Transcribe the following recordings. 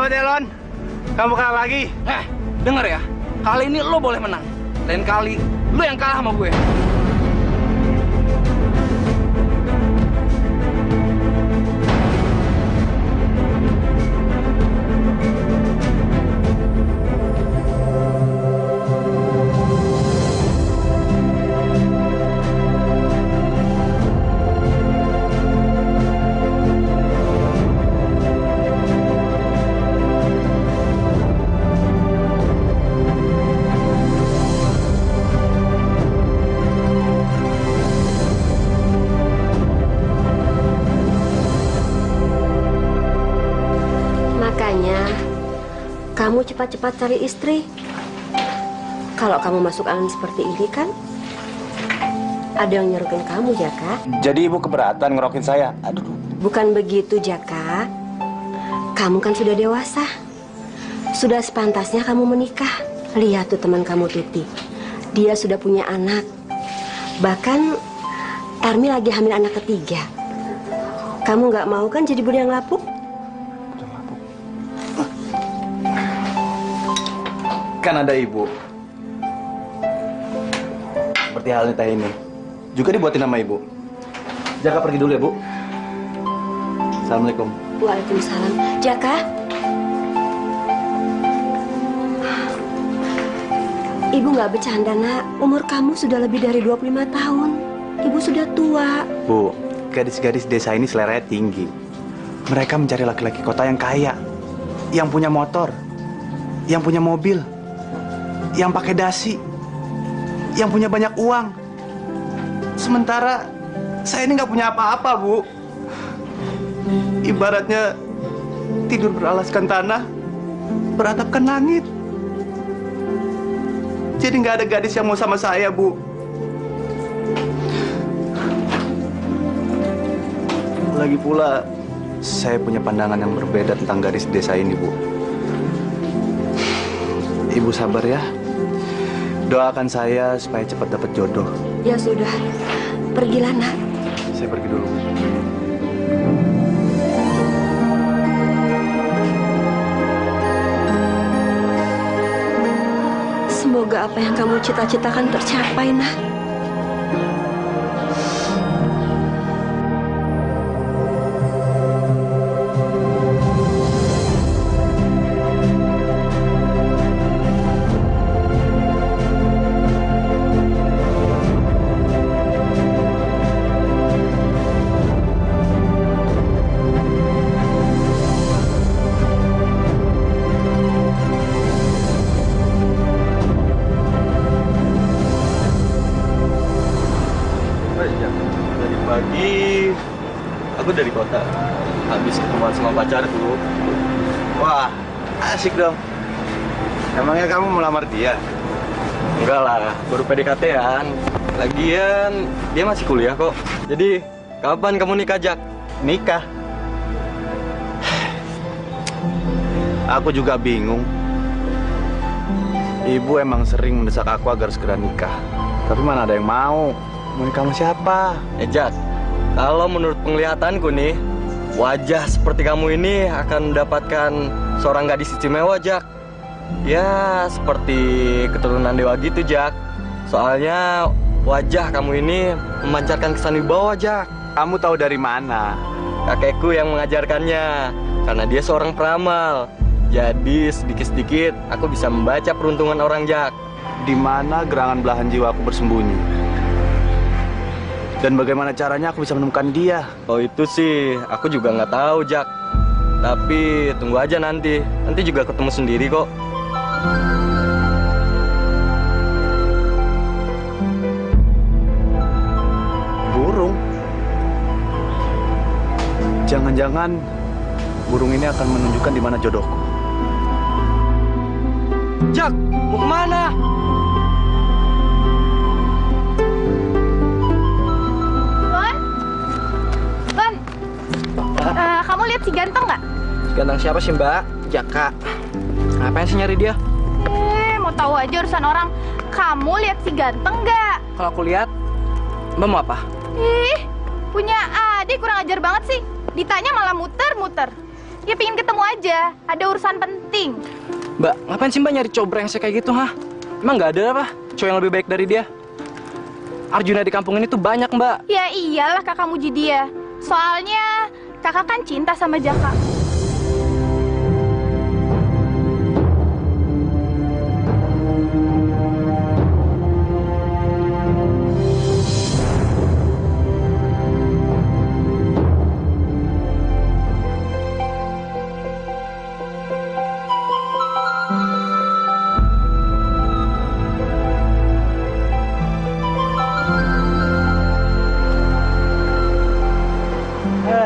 Selamat ya, Lon. Kamu kalah lagi. Denger ya. Kali ini lo boleh menang. Lain kali, lo yang kalah sama gue. Kamu cepat-cepat cari istri. Kalau kamu masuk angin seperti ini kan, ada yang nyerukin kamu, Jaka. Jadi ibu keberatan ngerokin saya? Aduh. Bukan begitu, Jaka. Kamu kan sudah dewasa. Sudah sepantasnya kamu menikah. Lihat tuh teman kamu, Tuti. Dia sudah punya anak. Bahkan Ermi lagi hamil anak ketiga. Kamu nggak mau kan jadi budak lapuk? Kan ada ibu. Seperti halnya teh ini. Juga dibuatin sama ibu. Jaka pergi dulu ya, Bu. Assalamualaikum. Waalaikumsalam. Jaka. Ibu nggak bercanda, Nak. Umur kamu sudah lebih dari 25 tahun. Ibu sudah tua. Bu, gadis-gadis desa ini seleranya tinggi. Mereka mencari laki-laki kota yang kaya, yang punya motor, yang punya mobil, yang pakai dasi, yang punya banyak uang. Sementara saya ini nggak punya apa-apa, Bu. Ibaratnya tidur beralaskan tanah, beratapkan langit. Jadi nggak ada gadis yang mau sama saya, Bu. Lagi pula, saya punya pandangan yang berbeda tentang gadis desa ini, Bu. Ibu sabar ya. Doakan saya supaya cepat dapat jodoh. Ya sudah, pergilah, Nak. Saya pergi dulu. Semoga apa yang kamu cita-citakan tercapai, Nak. Pagi, aku dari kota. Habis ketemuan sama pacarku. Wah, asik dong. Emangnya kamu melamar dia? Enggak lah, baru PDKT-an. Lagian, dia masih kuliah kok. Jadi, kapan kamu nikah, Jak? Nikah? Aku juga bingung. Ibu emang sering mendesak aku agar segera nikah. Tapi mana ada yang mau. Mau nikah sama siapa? Jak, kalau menurut penglihatanku nih, wajah seperti kamu ini akan mendapatkan seorang gadis istimewa, Jak. Ya, seperti keturunan dewa gitu, Jak. Soalnya wajah kamu ini memancarkan kesan wibawa, Jak. Kamu tahu dari mana? Kakekku yang mengajarkannya, karena dia seorang peramal. Jadi sedikit-sedikit aku bisa membaca peruntungan orang, Jak. Di mana gerangan belahan jiwaku bersembunyi? Dan bagaimana caranya aku bisa menemukan dia? Oh itu sih, aku juga nggak tahu, Jak. Tapi tunggu aja nanti juga ketemu sendiri kok. Burung? Jangan-jangan burung ini akan menunjukkan di mana jodohku. Jak, mau kemana? Kamu lihat si ganteng nggak? Ganteng siapa sih, Mbak? Jaka. Ngapain sih nyari dia? Mau tahu aja urusan orang. Kamu lihat si ganteng nggak? Kalau aku lihat, Mbak mau apa? Punya adik kurang ajar banget sih. Ditanya malah muter-muter. Ya pingin ketemu aja, ada urusan penting. Mbak, ngapain sih Mbak nyari cowok brengsek kayak gitu, hah? Emang nggak ada apa? Cowok yang lebih baik dari dia? Arjuna di kampung ini tuh banyak, Mbak. Ya iyalah kakak muji dia. Soalnya kakak kan cinta sama Jaka.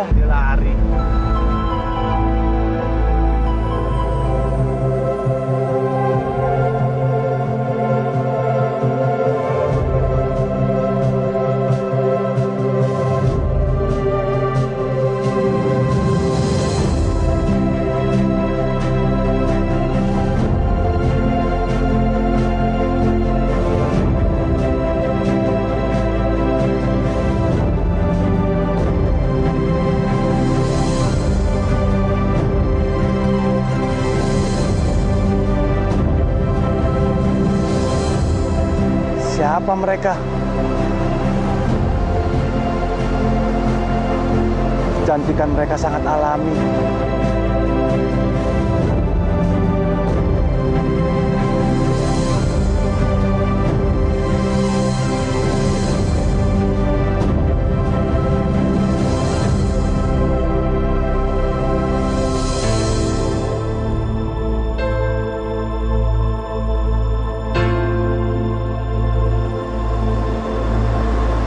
Dia lari. Siapa mereka? Kecantikan mereka sangat alami.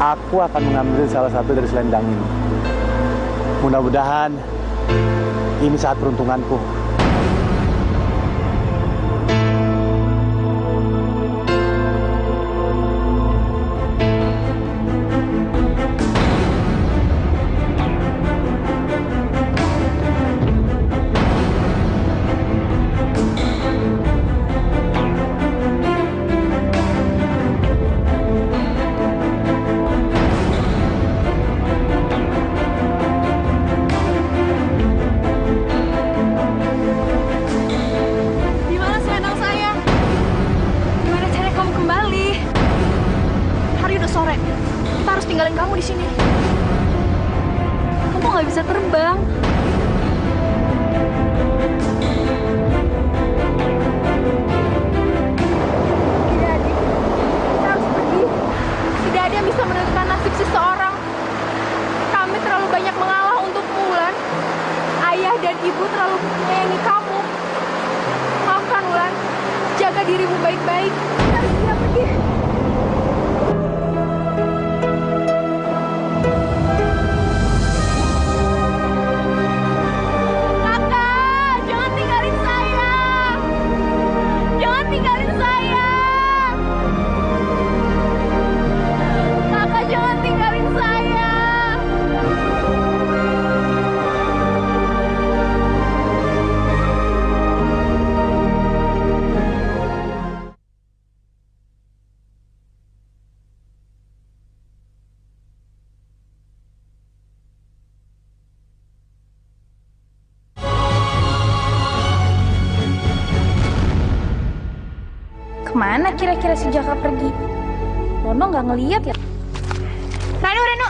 Aku akan mengambil salah satu dari selendang ini. Mudah-mudahan ini saat peruntunganku. tinggalin kamu di sini. Kamu nggak bisa terbang. Tidak ada. Kita harus pergi. Tidak ada yang bisa menentukan nasib seseorang. Kami terlalu banyak mengalah untuk Wulan. Ayah dan ibu terlalu menyayangi kamu. Maafkan Wulan. Jaga dirimu baik-baik. Kita harus segera pergi. Kemana kira-kira si Jaka pergi? Rono nggak ngeliat ya? Reno,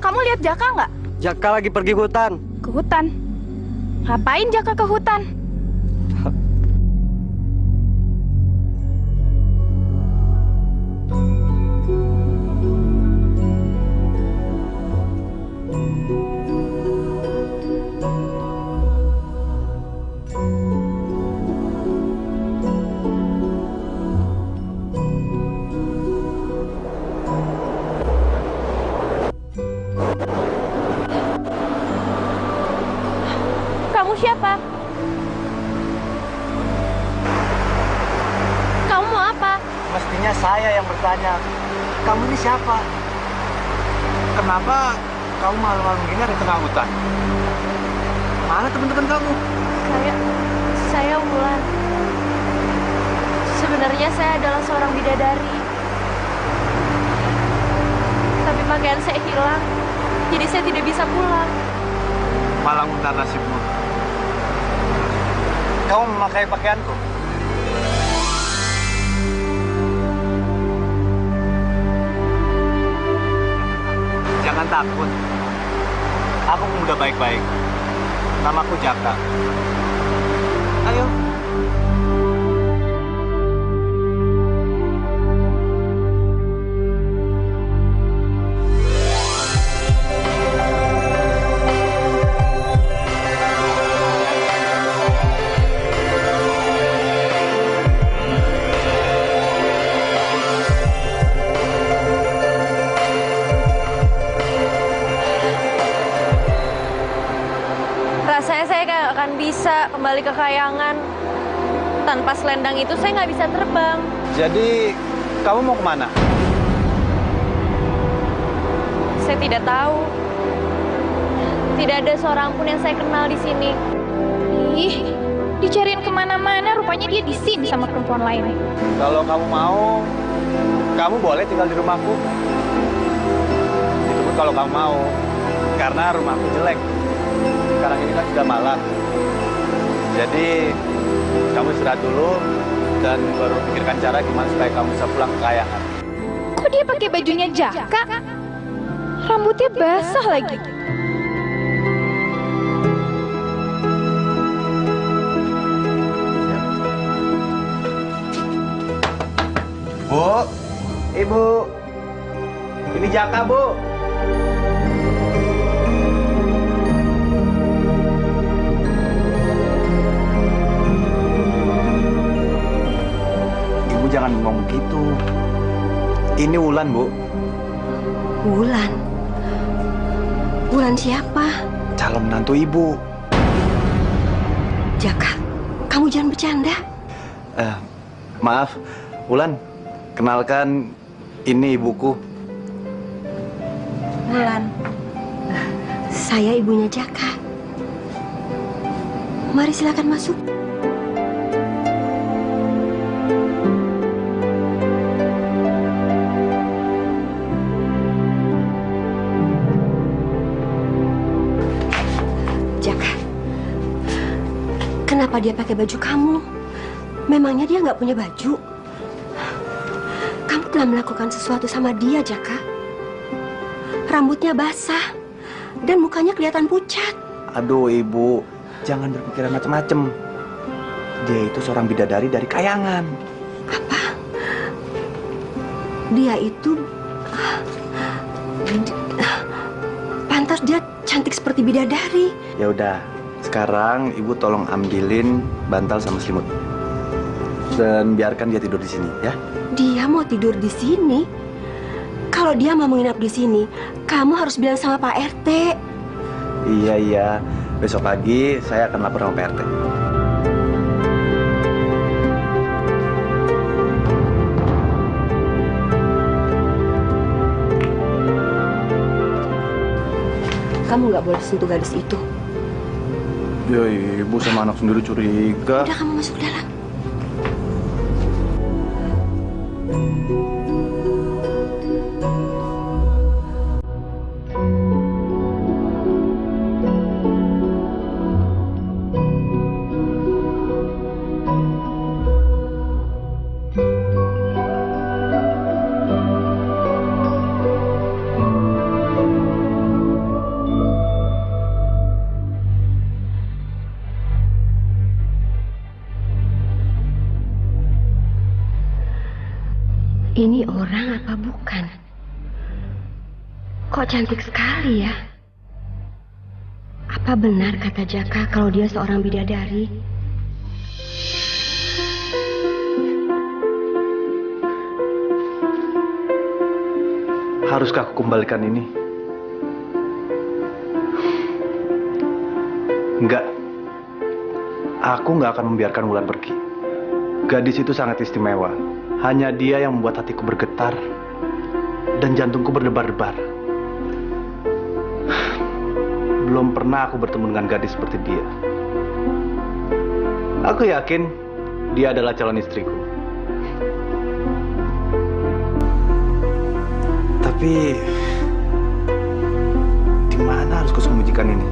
kamu lihat Jaka nggak? Jaka lagi pergi ke hutan. Ke hutan? Ngapain Jaka ke hutan? Siapa? Kamu mau apa? Mestinya saya yang bertanya. Kamu ini siapa? Kenapa kamu malam-malam gini ada di tengah hutan? Mana teman-teman kamu? Saya Wulan. Sebenarnya saya adalah seorang bidadari. Tapi pakaian saya hilang. Jadi saya tidak bisa pulang. malah ngundang nasibmu. Kamu memakai pakaianku. Jangan takut. Aku pemuda baik-baik. Namaku Jaka. Ayo. Rasanya saya nggak akan bisa kembali ke kayangan. Tanpa selendang itu saya nggak bisa terbang. Jadi, kamu mau kemana? Saya tidak tahu. Tidak ada seorang pun yang saya kenal di sini. Ih, dicariin kemana-mana, rupanya dia di sini sama perempuan lain. Kalau kamu mau, kamu boleh tinggal di rumahku. Itu pun kalau kamu mau, karena rumahku jelek. Sekarang ini kan sudah malam. Jadi, kamu istirahat dulu dan baru pikirkan cara gimana supaya kamu bisa pulang ke kayangan. Kok dia pakai bajunya Jaka? Rambutnya basah lagi. Bu, Ibu, ini Jaka, Bu. Ibu jangan ngomong gitu. Ini Wulan, Bu. Wulan? Wulan siapa? Calon menantu Ibu. Jaka, kamu jangan bercanda. Maaf, Wulan. Kenalkan, ini ibuku. Wulan. Saya ibunya Jaka. Mari silakan masuk. Jaka, kenapa dia pakai baju kamu? Memangnya dia nggak punya baju? Kamu telah melakukan sesuatu sama dia, Jaka. Rambutnya basah dan mukanya kelihatan pucat. Aduh, Ibu. Jangan berpikiran macam-macam. Dia itu seorang bidadari dari kayangan. Apa? Dia itu... pantas dia cantik seperti bidadari. Ya udah, sekarang Ibu tolong ambilin bantal sama selimut. Dan biarkan dia tidur di sini, ya. Dia mau tidur di sini? Kalau dia mau menginap di sini, kamu harus bilang sama Pak RT. Iya. Besok pagi saya akan lapor sama Pak RT. Kamu nggak boleh sentuh gadis itu. Ya, Ibu sama anak sendiri curiga. Udah, kamu masuk dalam. Ini orang apa bukan? Kok cantik sekali ya? Apa benar kata Jaka kalau dia seorang bidadari? Haruskah aku kembalikan ini? Enggak. Aku nggak akan membiarkan Wulan pergi. Gadis itu sangat istimewa. Hanya dia yang membuat hatiku bergetar dan jantungku berdebar-debar. Belum pernah aku bertemu dengan gadis seperti dia. Aku yakin dia adalah calon istriku. Tapi di mana harus kusembunyikan ini?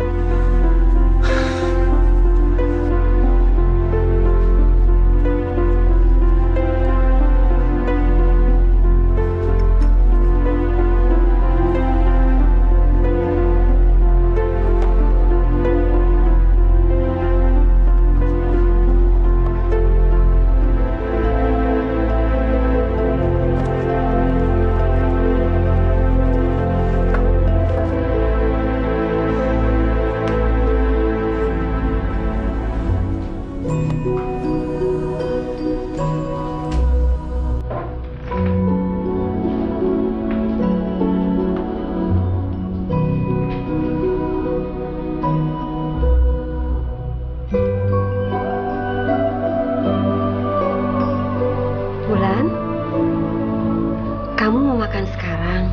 kurang.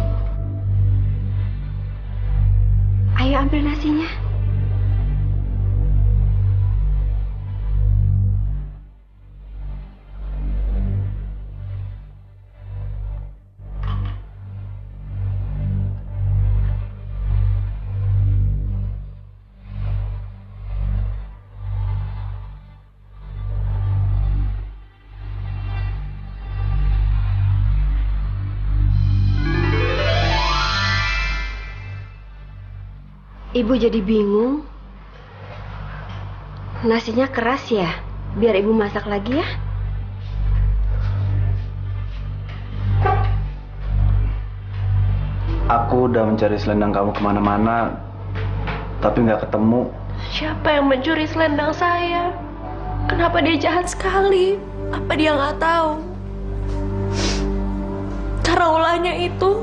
Ayo ambil nasinya. Ibu jadi bingung. Nasinya keras ya? Biar ibu masak lagi ya. Aku udah mencari selendang kamu kemana-mana, tapi nggak ketemu. Siapa yang mencuri selendang saya? Kenapa dia jahat sekali? Apa dia nggak tahu? Karena ulahnya itu,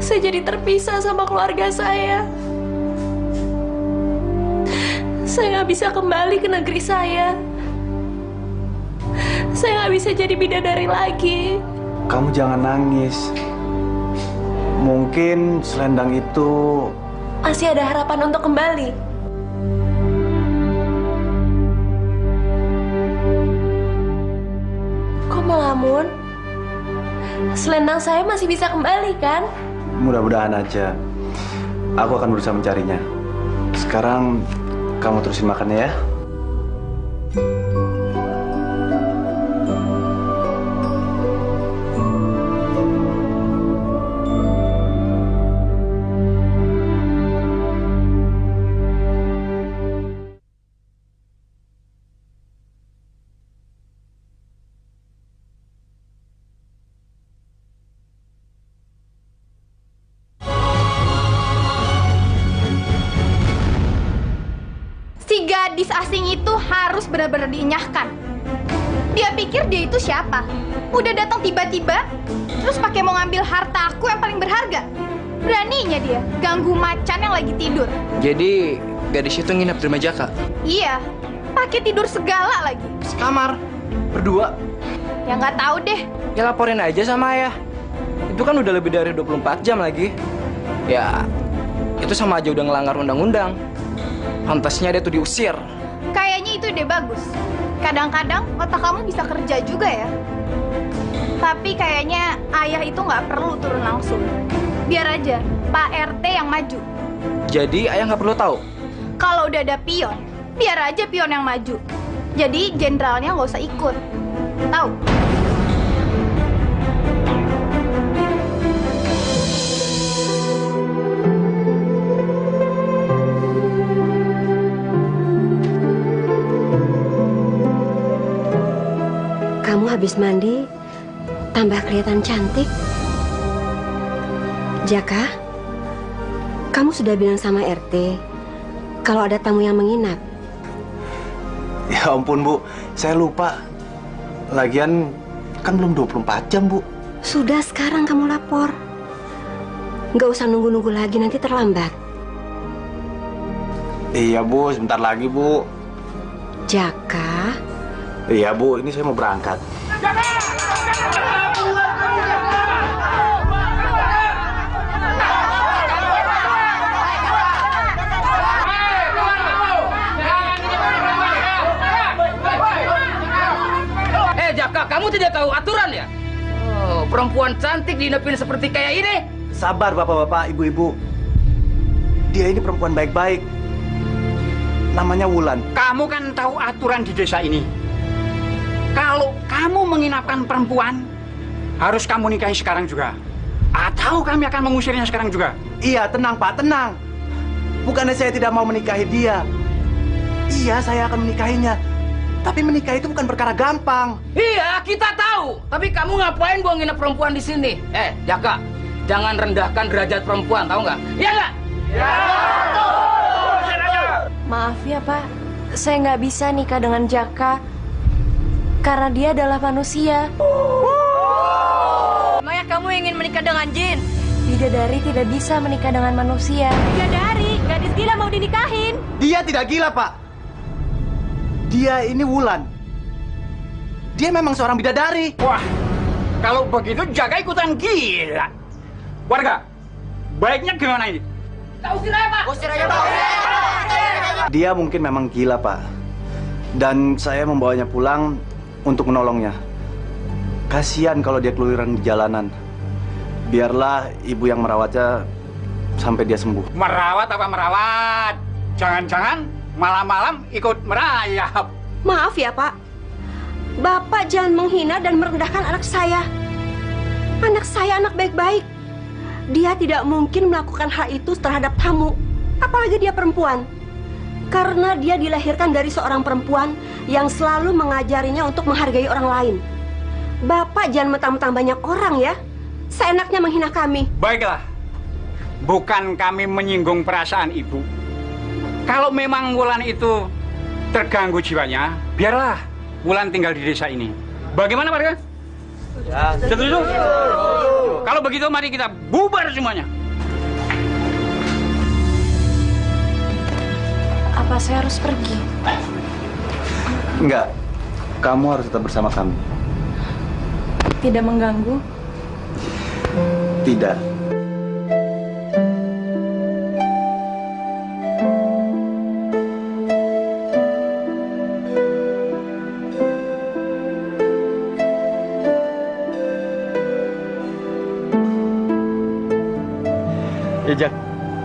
saya jadi terpisah sama keluarga saya. Saya nggak bisa kembali ke negeri saya. Saya nggak bisa jadi bidadari lagi. Kamu jangan nangis. Mungkin selendang itu Masih ada harapan untuk kembali. Kok melamun? Selendang saya masih bisa kembali kan? mudah-mudahan aja. Aku akan berusaha mencarinya. Sekarang kamu terusin makannya ya. Gadis asing itu harus benar-benar dienyahkan. Dia pikir dia itu siapa? Udah datang tiba-tiba, terus pakai mau ngambil harta aku yang paling berharga. Beraninya dia ganggu macan yang lagi tidur. Jadi gadis itu nginep di rumah Jaka? Iya, pakai tidur segala lagi. Sekamar? Berdua? Ya nggak tahu deh. Ya laporin aja sama ayah. Itu kan udah lebih dari 24 jam lagi. Ya, itu sama aja udah ngelanggar undang-undang. Pantasnya dia tuh diusir. Kayaknya itu ide bagus. Kadang-kadang otak kamu bisa kerja juga ya. Tapi kayaknya ayah itu nggak perlu turun langsung. Biar aja Pak RT yang maju. Jadi ayah nggak perlu tahu? Kalau udah ada pion, biar aja pion yang maju. Jadi jenderalnya nggak usah ikut. Tahu? Kamu habis mandi, tambah kelihatan cantik. Jaka, kamu sudah bilang sama RT kalau ada tamu yang menginap. Ya ampun Bu, saya lupa. Lagian kan belum 24 jam Bu. Sudah sekarang kamu lapor. Nggak usah nunggu-nunggu lagi, nanti terlambat. Iya Bu, sebentar lagi Bu. Jaka. Iya Bu, ini saya mau berangkat. Jaka, kamu tidak tahu aturan ya? Oh, perempuan cantik diinepin seperti kayak ini. Sabar Bapak-bapak, Ibu-ibu. Dia ini perempuan baik-baik. Namanya Wulan. Kamu kan tahu aturan di desa ini. Kalau kamu menginapkan perempuan, harus kamu nikahi sekarang juga. Atau kami akan mengusirnya sekarang juga. Iya, tenang Pak, tenang. Bukannya saya tidak mau menikahi dia. Iya, saya akan menikahinya. Tapi menikah itu bukan perkara gampang. Iya, kita tahu. Tapi kamu ngapain gua nginep perempuan di sini? Jaka, jangan rendahkan derajat perempuan, tahu nggak? Iya nggak? Ya. Maaf ya Pak, saya nggak bisa nikah dengan Jaka karena dia adalah manusia. Emangnya kamu ingin menikah dengan jin? Bidadari tidak bisa menikah dengan manusia. Bidadari, gadis gila mau dinikahin. Dia tidak gila, Pak. Dia ini Wulan. Dia memang seorang bidadari. Wah, kalau begitu Jaka ikutan gila. Warga, baiknya gimana ini? Usir aja, Pak. Usir aja, Pak. Dia mungkin memang gila, Pak. Dan saya membawanya pulang untuk menolongnya. Kasihan kalau dia keluyuran di jalanan. Biarlah ibu yang merawatnya sampai dia sembuh. Merawat apa merawat? Jangan-jangan malam-malam ikut merayap. Maaf ya, Pak. Bapak jangan menghina dan merendahkan anak saya. Anak saya anak baik-baik. Dia tidak mungkin melakukan hal itu terhadap kamu. Apalagi dia perempuan. Karena dia dilahirkan dari seorang perempuan yang selalu mengajarinya untuk menghargai orang lain. Bapak jangan mentang-mentang banyak orang ya. Seenaknya menghina kami. Baiklah, bukan kami menyinggung perasaan ibu. Kalau memang Wulan itu terganggu jiwanya, biarlah Wulan tinggal di desa ini. Bagaimana, Pak Rekan? Ya, Setuju? Kalau begitu mari kita bubar semuanya. Apa saya harus pergi? Enggak, kamu harus tetap bersama kami. Tidak mengganggu? Tidak. Ya, Jak,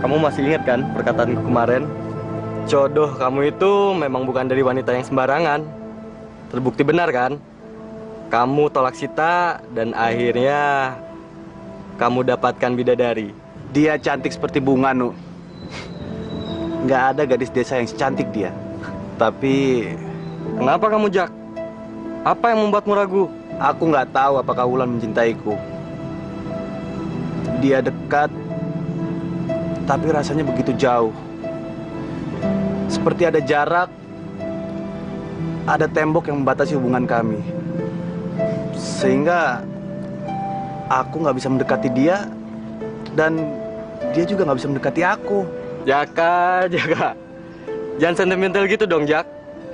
kamu masih ingat kan perkataanku kemarin? Jodoh kamu itu memang bukan dari wanita yang sembarangan. Terbukti benar kan? Kamu tolak Sita dan akhirnya kamu dapatkan bidadari. Dia cantik seperti bunga, Nu. Nggak ada gadis desa yang secantik dia. Tapi Kenapa kamu, Jak? Apa yang membuatmu ragu? aku nggak tahu apakah Wulan mencintaiku. Dia dekat, tapi rasanya begitu jauh. Seperti ada jarak, ada tembok yang membatasi hubungan kami. Sehingga aku nggak bisa mendekati dia, dan dia juga nggak bisa mendekati aku. Jaka. Jangan sentimental gitu dong, Jak.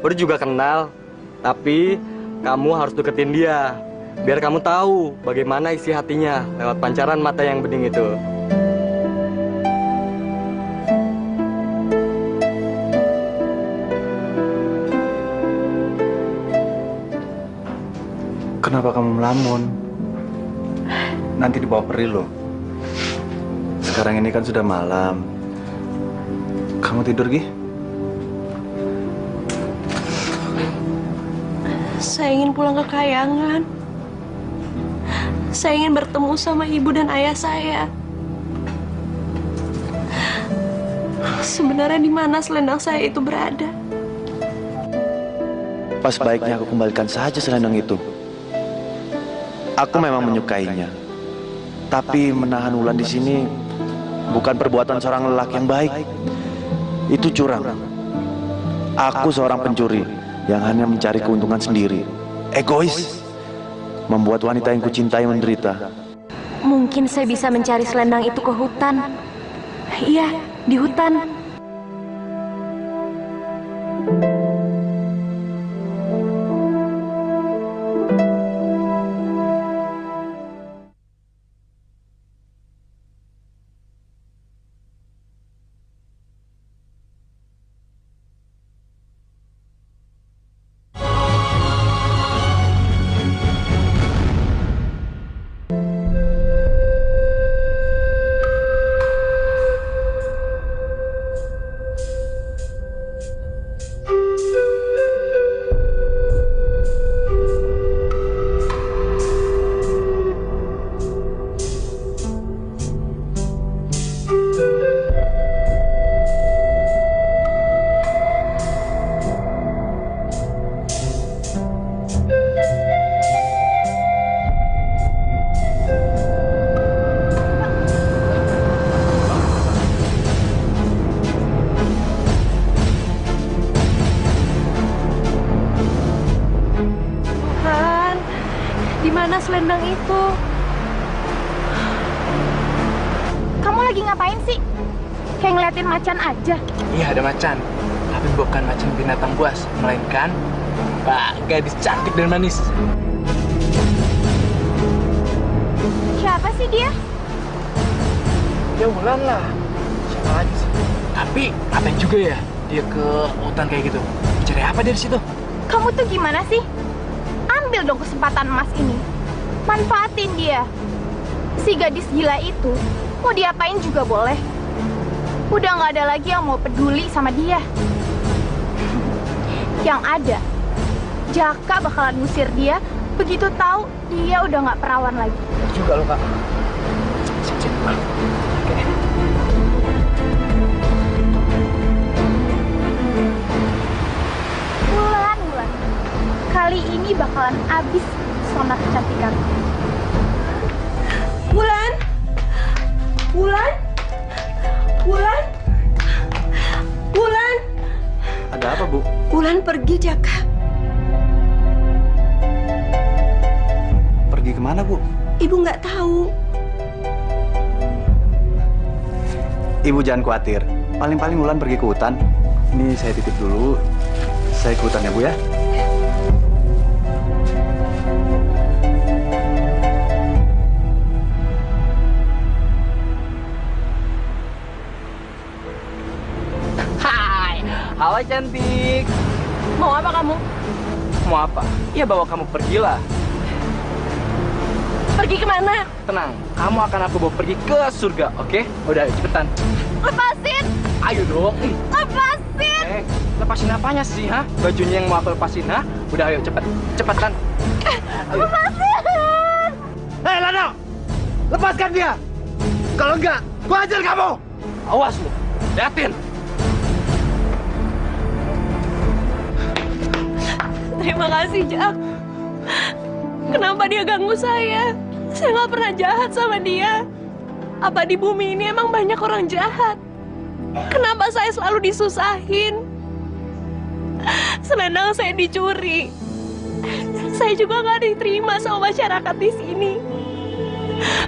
Baru juga kenal. Tapi kamu harus deketin dia. Biar kamu tahu bagaimana isi hatinya lewat pancaran mata yang bening itu. Kenapa kamu melamun? Nanti dibawa peri loh. Sekarang ini kan sudah malam. Kamu tidur, Gi? Saya ingin pulang ke Kayangan. Saya ingin bertemu sama ibu dan ayah saya. Sebenarnya di mana selendang saya itu berada? Pas baiknya aku kembalikan saja selendang itu. Aku memang menyukainya. Tapi menahan Wulan di sini bukan perbuatan seorang lelaki yang baik. Itu curang. Aku seorang pencuri yang hanya mencari keuntungan sendiri. Egois. Membuat wanita yang kucintai menderita. Mungkin saya bisa mencari selendang itu ke hutan. Iya, di hutan. Di mana selendang itu? Kamu lagi ngapain sih? Kayak ngeliatin macan aja. Iya, ada macan. Tapi bukan macan binatang buas, melainkan gadis cantik dan manis. Siapa sih dia? Ya Wulan lah. Siapa lagi sih? Tapi ngapain juga ya dia ke hutan kayak gitu? Cari apa dari situ? Kamu tuh gimana sih? Ambil dong kesempatan emas ini. Manfaatin dia. Si gadis gila itu mau diapain juga boleh. Udah nggak ada lagi yang mau peduli sama dia. Yang ada, Jaka bakalan ngusir dia begitu tahu dia udah nggak perawan lagi. Juga lo kak. Sip. Oke. Wulan. Kali ini bakalan abis pesona kecantikan. Wulan. Ada apa, Bu? Wulan pergi, Jaka. Pergi kemana, Bu? Ibu nggak tahu. Ibu jangan khawatir. Paling-paling Wulan pergi ke hutan. Ini saya titip dulu. Saya ke hutan ya, Bu ya. Hai, halo cantik. Mau apa kamu? Mau apa? Ya bawa kamu pergilah. Pergi kemana? Tenang, kamu akan aku bawa pergi ke surga, oke? Udah, ayo, cepetan. Lepasin! Ayo dong. Lepasin! Lepasin apanya sih, ha? Bajunya yang mau aku lepasin, ha? Udah, ayo, cepetan. Ayo. Lepasin! Hei, Lano! Lepaskan dia! Kalau enggak, gua hajar kamu! Awas lu, liatin. Terima kasih, Jak. Kenapa dia ganggu saya? Saya nggak pernah jahat sama dia. Apa di bumi ini emang banyak orang jahat? Kenapa saya selalu disusahin? Selendang saya dicuri. Saya juga nggak diterima sama masyarakat di sini.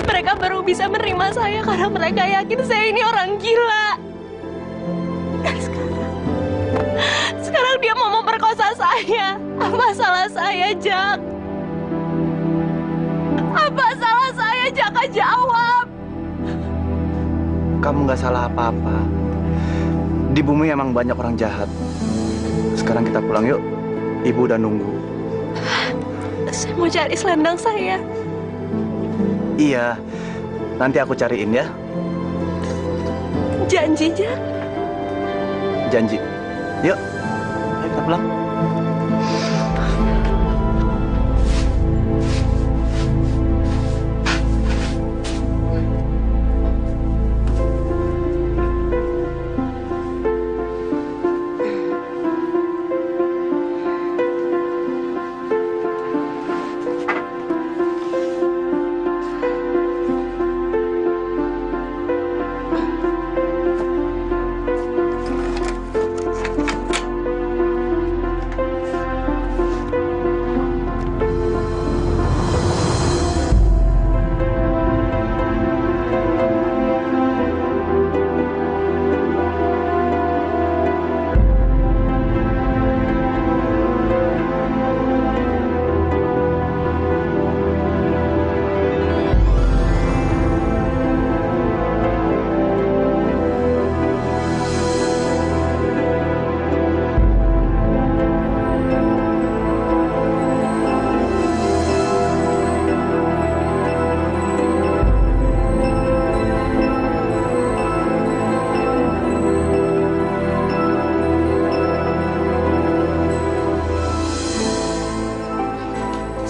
Mereka baru bisa menerima saya karena mereka yakin saya ini orang gila. Dan sekarang dia mau memperkosa saya. Apa salah saya, Jak? Apa salah saya, Jaka? Jawab. Kamu nggak salah apa-apa. Di bumi emang banyak orang jahat. Sekarang kita pulang yuk. Ibu udah nunggu. Saya mau cari selendang saya. Iya, nanti aku cariin ya. Janji, Jak. Janji. Yuk, ayo kita pulang.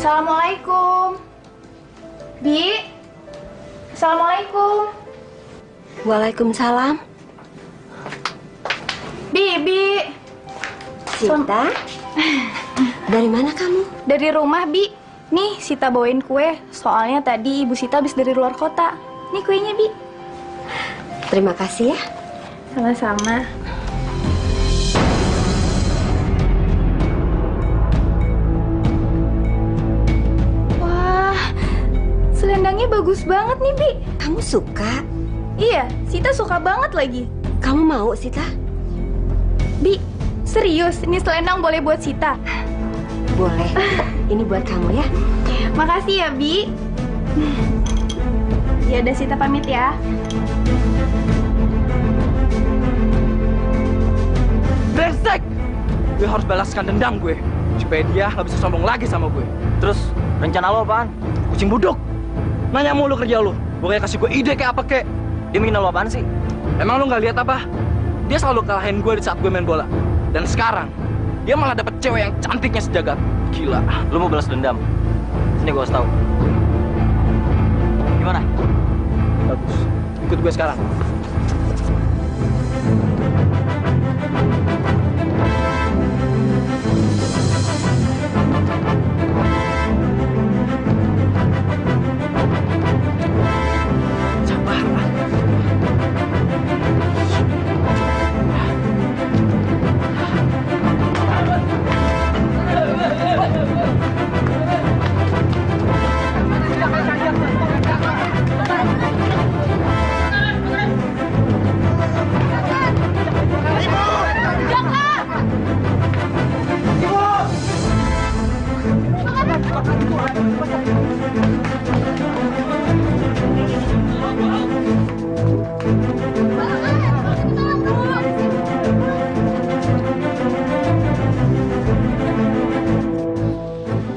Assalamualaikum. Bi. Assalamualaikum. Waalaikumsalam. Bi. Sita, dari mana kamu? Dari rumah, Bi. Nih, Sita bawain kue. Soalnya tadi Ibu Sita habis dari luar kota. Nih kuenya, Bi. Terima kasih ya. Sama-sama. Wah, selendangnya bagus banget nih, Bi. Kamu suka? Iya, Sita suka banget lagi. Kamu mau, Sita? Bi, serius, ini selendang boleh buat Sita. Boleh. Ini buat kamu ya. Makasih ya, Bi. Ya udah, Sita pamit ya. gue harus balaskan dendam gue supaya dia nggak bisa sombong lagi sama gue. Terus rencana lo apaan? Kucing budok. Nanya mulu kerja lu. Gue kayak kasih gue ide kayak apa kek. Dia menghina lo apaan sih? Emang lu nggak lihat apa? Dia selalu kalahin gue di saat gue main bola. Dan sekarang dia malah dapet cewek yang cantiknya sejagat. Gila. Lo mau balas dendam? Sini gue kasih tahu. Gimana? Bagus. Ikut gue sekarang.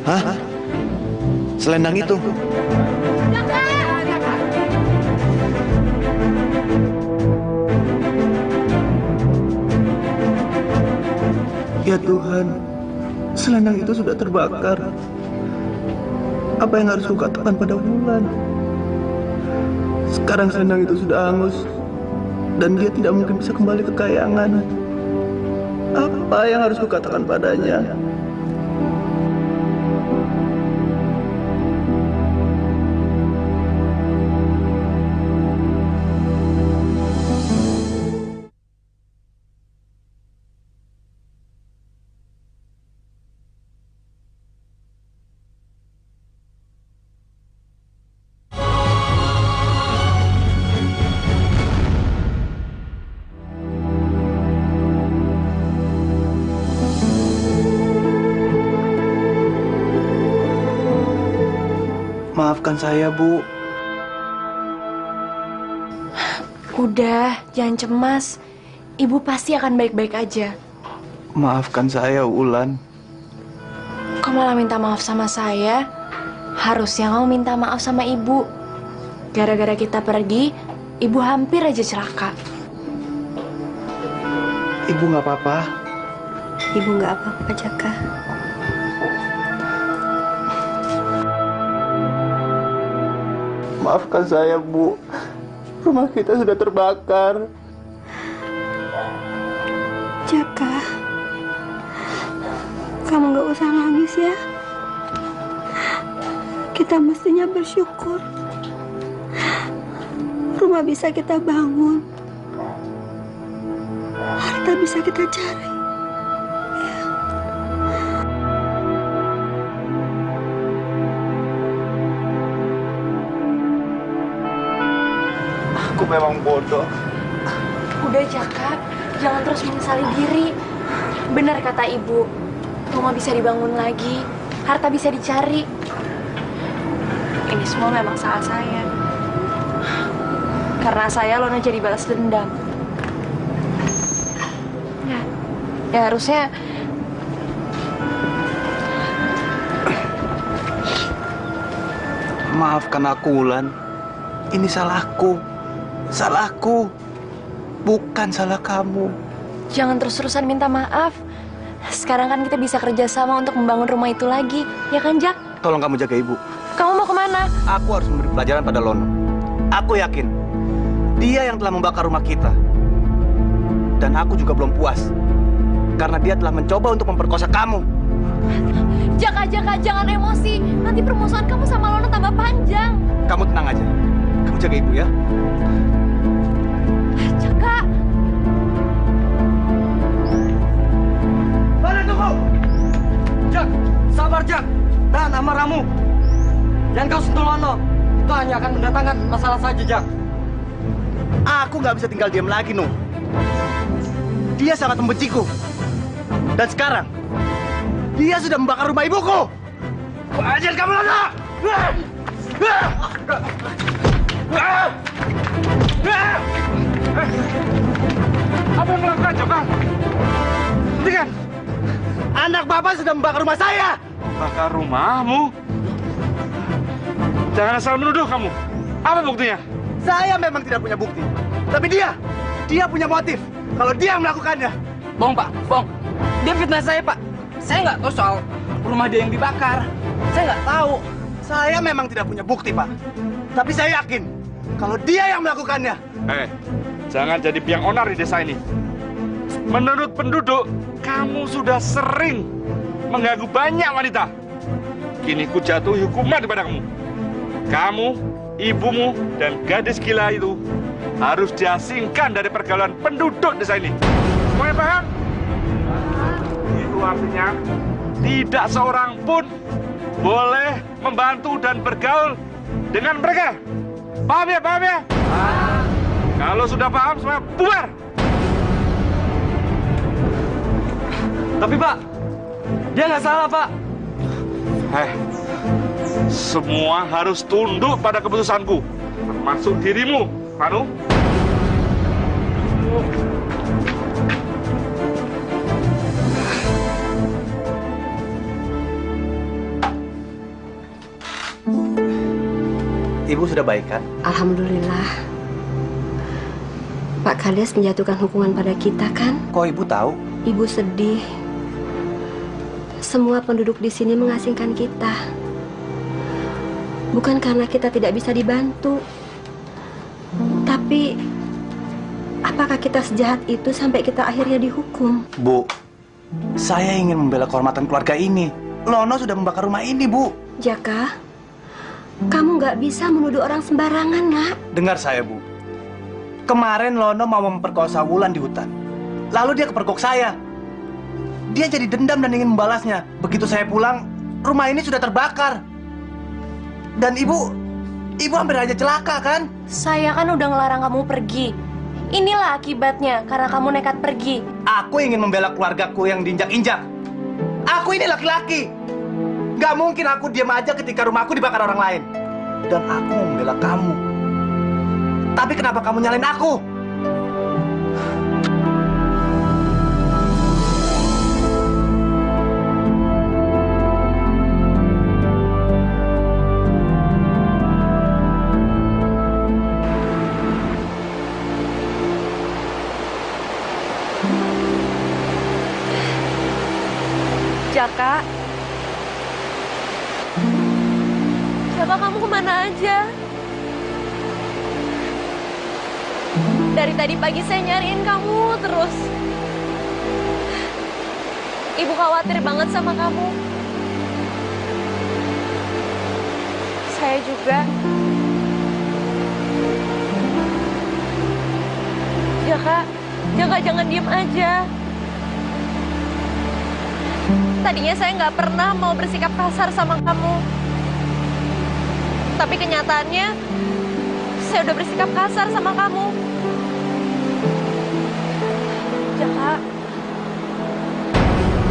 Hah? Selendang itu? Ya Tuhan, selendang itu sudah terbakar. Apa yang harus kukatakan pada Wulan? Sekarang selendang itu sudah hangus dan dia tidak mungkin bisa kembali ke kayangan. Apa yang harus kukatakan padanya? Maafkan saya, Bu. Udah, jangan cemas. Ibu pasti akan baik-baik aja. Maafkan saya, Wulan. Kok malah minta maaf sama saya? Harusnya kamu minta maaf sama ibu. Gara-gara kita pergi, ibu hampir aja celaka. Ibu nggak apa-apa. Ibu nggak apa-apa, Jaka. Maafkan saya, Bu. Rumah kita sudah terbakar. Jaka, kamu nggak usah nangis ya. Kita mestinya bersyukur. Rumah bisa kita bangun. Harta bisa kita cari. Aku memang bodoh. Udah Jaka, jangan terus menyesali diri. Benar kata ibu, rumah bisa dibangun lagi, harta bisa dicari. Ini semua memang salah saya. Karena saya Lona jadi balas dendam. Ya harusnya Maafkan aku, Wulan. Ini salahku. Salahku. Bukan salah kamu. jangan terus-terusan minta maaf. Sekarang kan kita bisa kerjasama untuk membangun rumah itu lagi, ya kan Jak? Tolong kamu jaga ibu. Kamu mau kemana? Aku harus memberi pelajaran pada Lono. Aku yakin dia yang telah membakar rumah kita. Dan aku juga belum puas karena dia telah mencoba untuk memperkosa kamu. Jaka, jangan emosi. Nanti permusuhan kamu sama Lono tambah panjang. Kamu tenang aja. Kamu jaga ibu ya. Jaka. Mana tunggu? Jak, sabar Jak. Tahan amarahmu. Jangan kau sentuh Lono. Itu hanya akan mendatangkan masalah saja, Jak. Aku nggak bisa tinggal diam lagi, Nuh. Dia sangat membenciku. Dan sekarang, dia sudah membakar rumah ibuku. Ajar kamu, Lono! Apa yang melakukan, Jaka? Hentikan! Anak Bapak sudah membakar rumah saya. Bakar rumahmu? Jangan asal menuduh kamu. Apa buktinya? Saya memang tidak punya bukti. Tapi dia punya motif. Kalau dia melakukannya. Bohong, Pak. Bohong. Dia fitnah saya, Pak. Saya nggak tahu soal rumah dia yang dibakar. Saya nggak tahu. Saya memang tidak punya bukti, Pak. Tapi saya yakin kalau dia yang melakukannya. Jangan jadi biang onar di desa ini. Menurut penduduk, kamu sudah sering mengganggu banyak wanita. Kini ku jatuhi hukuman kepada kamu. Kamu, ibumu, dan gadis gila itu harus diasingkan dari pergaulan penduduk desa ini. Semuanya paham? Itu artinya tidak seorang pun boleh membantu dan bergaul dengan mereka. Paham ya? Paham ya? Kalau sudah paham, semua bubar. Tapi Pak, dia nggak salah Pak. Semua harus tunduk pada keputusanku, termasuk dirimu, Hanu. Ibu sudah baik kan? Alhamdulillah. Pak Kades menjatuhkan hukuman pada kita kan? Kok ibu tahu? Ibu sedih. Semua penduduk di sini mengasingkan kita. Bukan karena kita tidak bisa dibantu. Tapi, apakah kita sejahat itu sampai kita akhirnya dihukum? Bu, saya ingin membela kehormatan keluarga ini. Lono sudah membakar rumah ini, Bu. Jaka, kamu nggak bisa menuduh orang sembarangan, Nak. Dengar saya, Bu. Kemarin Lono mau memperkosa Wulan di hutan. Lalu dia kepergok saya. Dia jadi dendam dan ingin membalasnya. Begitu saya pulang, rumah ini sudah terbakar. Dan ibu hampir aja celaka kan? Saya kan udah ngelarang kamu pergi. Inilah akibatnya karena kamu nekat pergi. Aku ingin membela keluargaku yang diinjak-injak. Aku ini laki-laki. Gak mungkin aku diam aja ketika rumahku dibakar orang lain. Dan aku mau membela kamu. Tapi kenapa kamu nyalain aku? Jaka, kamu kemana aja? Dari tadi pagi saya nyariin kamu terus. Ibu khawatir banget sama kamu. Saya juga. Jaka, jangan diem aja. Tadinya saya nggak pernah mau bersikap kasar sama kamu. Tapi kenyataannya, saya udah bersikap kasar sama kamu. Jaka,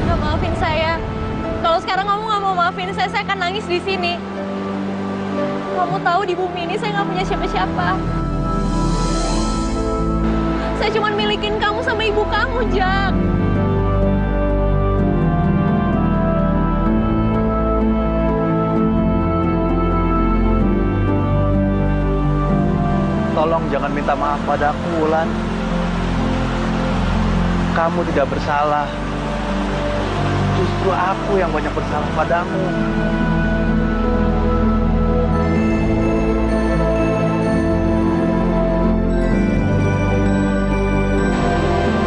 nggak maafin saya. Kalau sekarang kamu nggak mau maafin saya akan nangis di sini. Kamu tahu di bumi ini saya nggak punya siapa-siapa. Saya cuma milikin kamu sama ibu kamu, Jak. Tolong jangan minta maaf padaku, Wulan. Kamu tidak bersalah. Justru aku yang banyak bersalah padamu.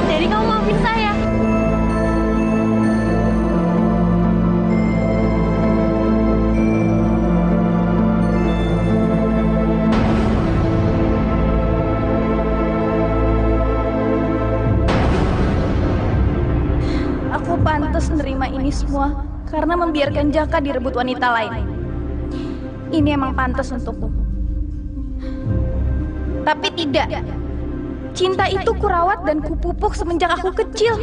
Jadi kamu maafin saya? Aku pantas menerima ini semua karena membiarkan Jaka direbut wanita lain. Ini emang pantas untukku. Tapi tidak. Cinta itu kurawat dan kupupuk semenjak aku kecil.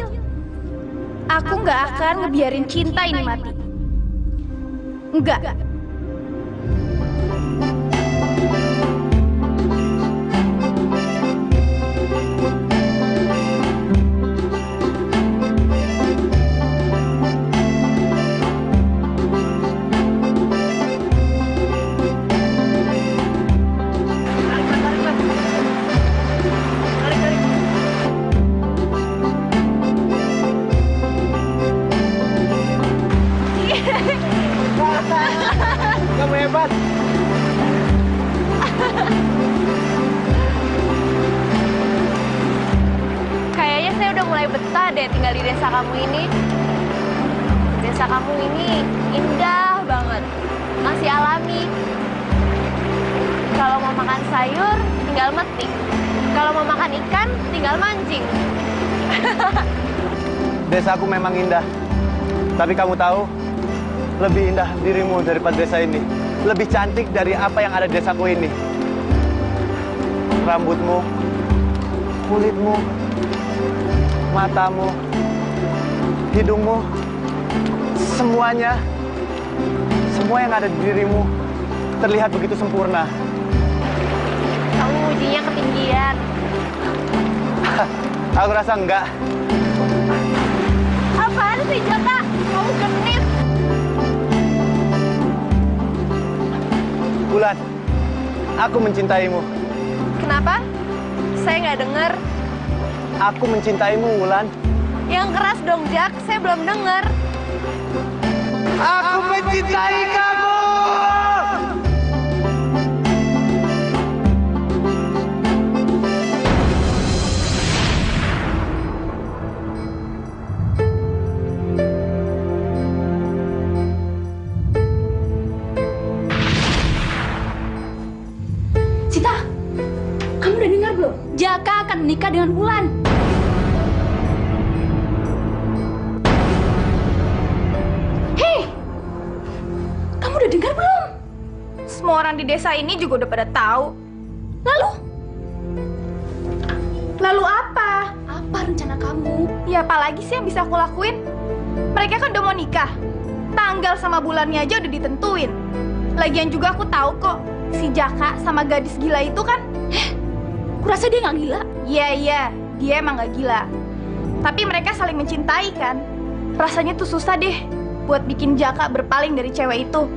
Aku nggak akan ngebiarin cinta ini mati. Enggak. betah deh tinggal di desa kamu ini. Desa kamu ini indah banget, masih alami. Kalau mau makan sayur, tinggal metik. Kalau mau makan ikan, tinggal mancing. Desaku memang indah. Tapi kamu tahu, lebih indah dirimu daripada desa ini. Lebih cantik dari apa yang ada di desaku ini. Rambutmu, kulitmu, matamu, hidungmu, semuanya, semua yang ada di dirimu terlihat begitu sempurna. Kamu ujinya ketinggian. Aku rasa enggak. Apaan sih, Jaka? Kamu genit. Wulan, aku mencintaimu. Kenapa? Saya nggak dengar. Aku mencintaimu, Wulan. Yang keras dong, Jak. Saya belum dengar. Aku mencintai kamu! Sita, kamu udah dengar belum? Jaka akan menikah dengan Wulan. Hei, kamu udah dengar belum? Semua orang di desa ini juga udah pada tahu. Lalu apa? Apa rencana kamu? Ya apalagi sih yang bisa aku lakuin? Mereka kan udah mau nikah. Tanggal sama bulannya aja udah ditentuin. Lagian juga aku tahu kok, si Jaka sama gadis gila itu kan. Kurasa dia nggak gila? Iya, dia emang nggak gila. Tapi mereka saling mencintai kan. Rasanya tuh susah deh buat bikin Jaka berpaling dari cewek itu.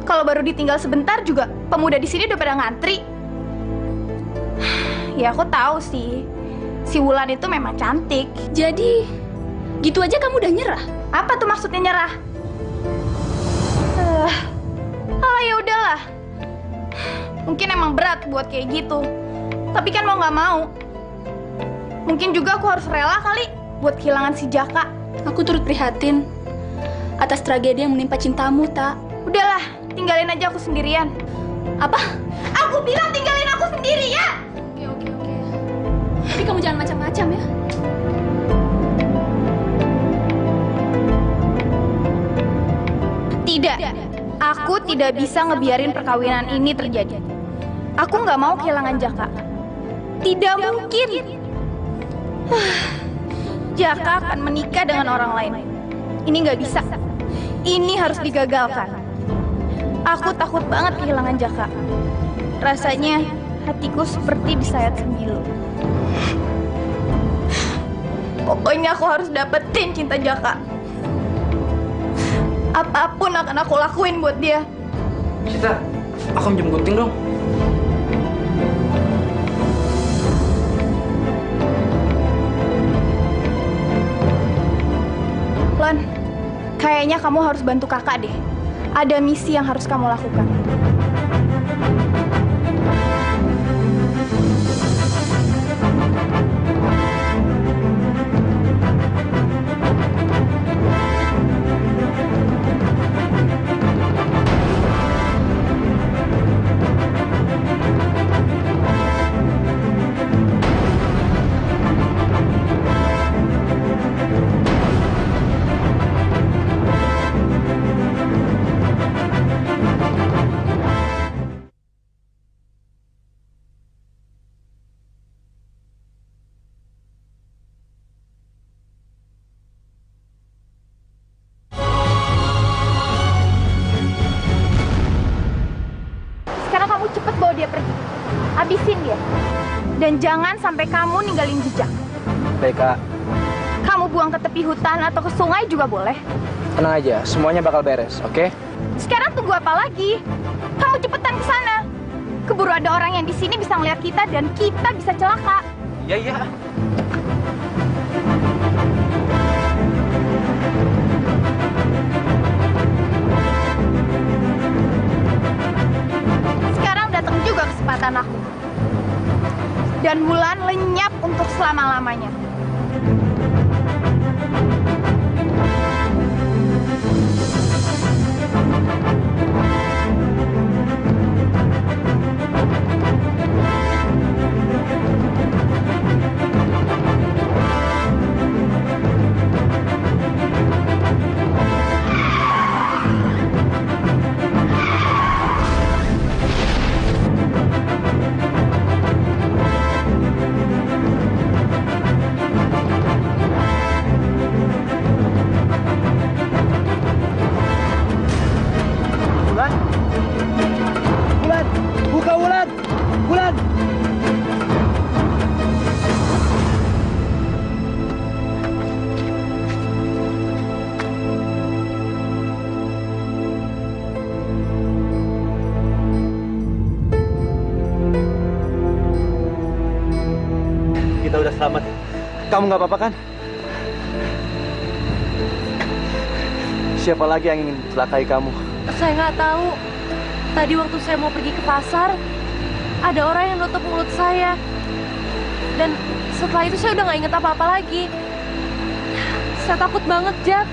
Kalau baru ditinggal sebentar juga pemuda di sini udah pada ngantri. Ya aku tahu sih, si Wulan itu memang cantik. Jadi, gitu aja kamu udah nyerah? Apa tuh maksudnya nyerah? Ya udahlah. Mungkin emang berat buat kayak gitu. Tapi kan mau nggak mau. Mungkin juga aku harus rela kali buat kehilangan si Jaka. Aku turut prihatin atas tragedi yang menimpa cintamu, Tak. Udahlah, tinggalin aja aku sendirian. Apa? Aku bilang tinggalin aku sendirian. Oke. Tapi kamu jangan macam-macam ya. Tidak. Aku tidak bisa ngebiarin perkawinan ini terjadi. Aku nggak mau kehilangan Jaka. Tidak mungkin. Jaka akan menikah dengan orang lain. Ini nggak bisa. Ini harus digagalkan. Aku takut banget kehilangan Jaka. Rasanya hatiku seperti disayat sembilu. Pokoknya aku harus dapetin cinta Jaka. Apapun akan aku lakuin buat dia. Sita, aku minjem gunting dong. Lan, kayaknya kamu harus bantu kakak deh. Ada misi yang harus kamu lakukan. Cepet bawa dia pergi. Habisin dia. Dan jangan sampai kamu ninggalin jejak. Baik, Kak. Kamu buang ke tepi hutan atau ke sungai juga boleh. Tenang aja, semuanya bakal beres, oke? Sekarang tunggu apa lagi? Kamu cepetan ke sana. Keburu ada orang yang di sini bisa ngeliat kita dan kita bisa celaka. Iya. Sekarang datang juga kesempatan aku. Dan Wulan lenyap untuk selama-lamanya. kita udah selamat. Kamu nggak apa-apa kan? Siapa lagi yang ingin celakai kamu? Saya nggak tahu. Tadi waktu saya mau pergi ke pasar, ada orang yang nutup mulut saya. Dan setelah itu saya udah nggak inget apa-apa lagi. Saya takut banget, Jack.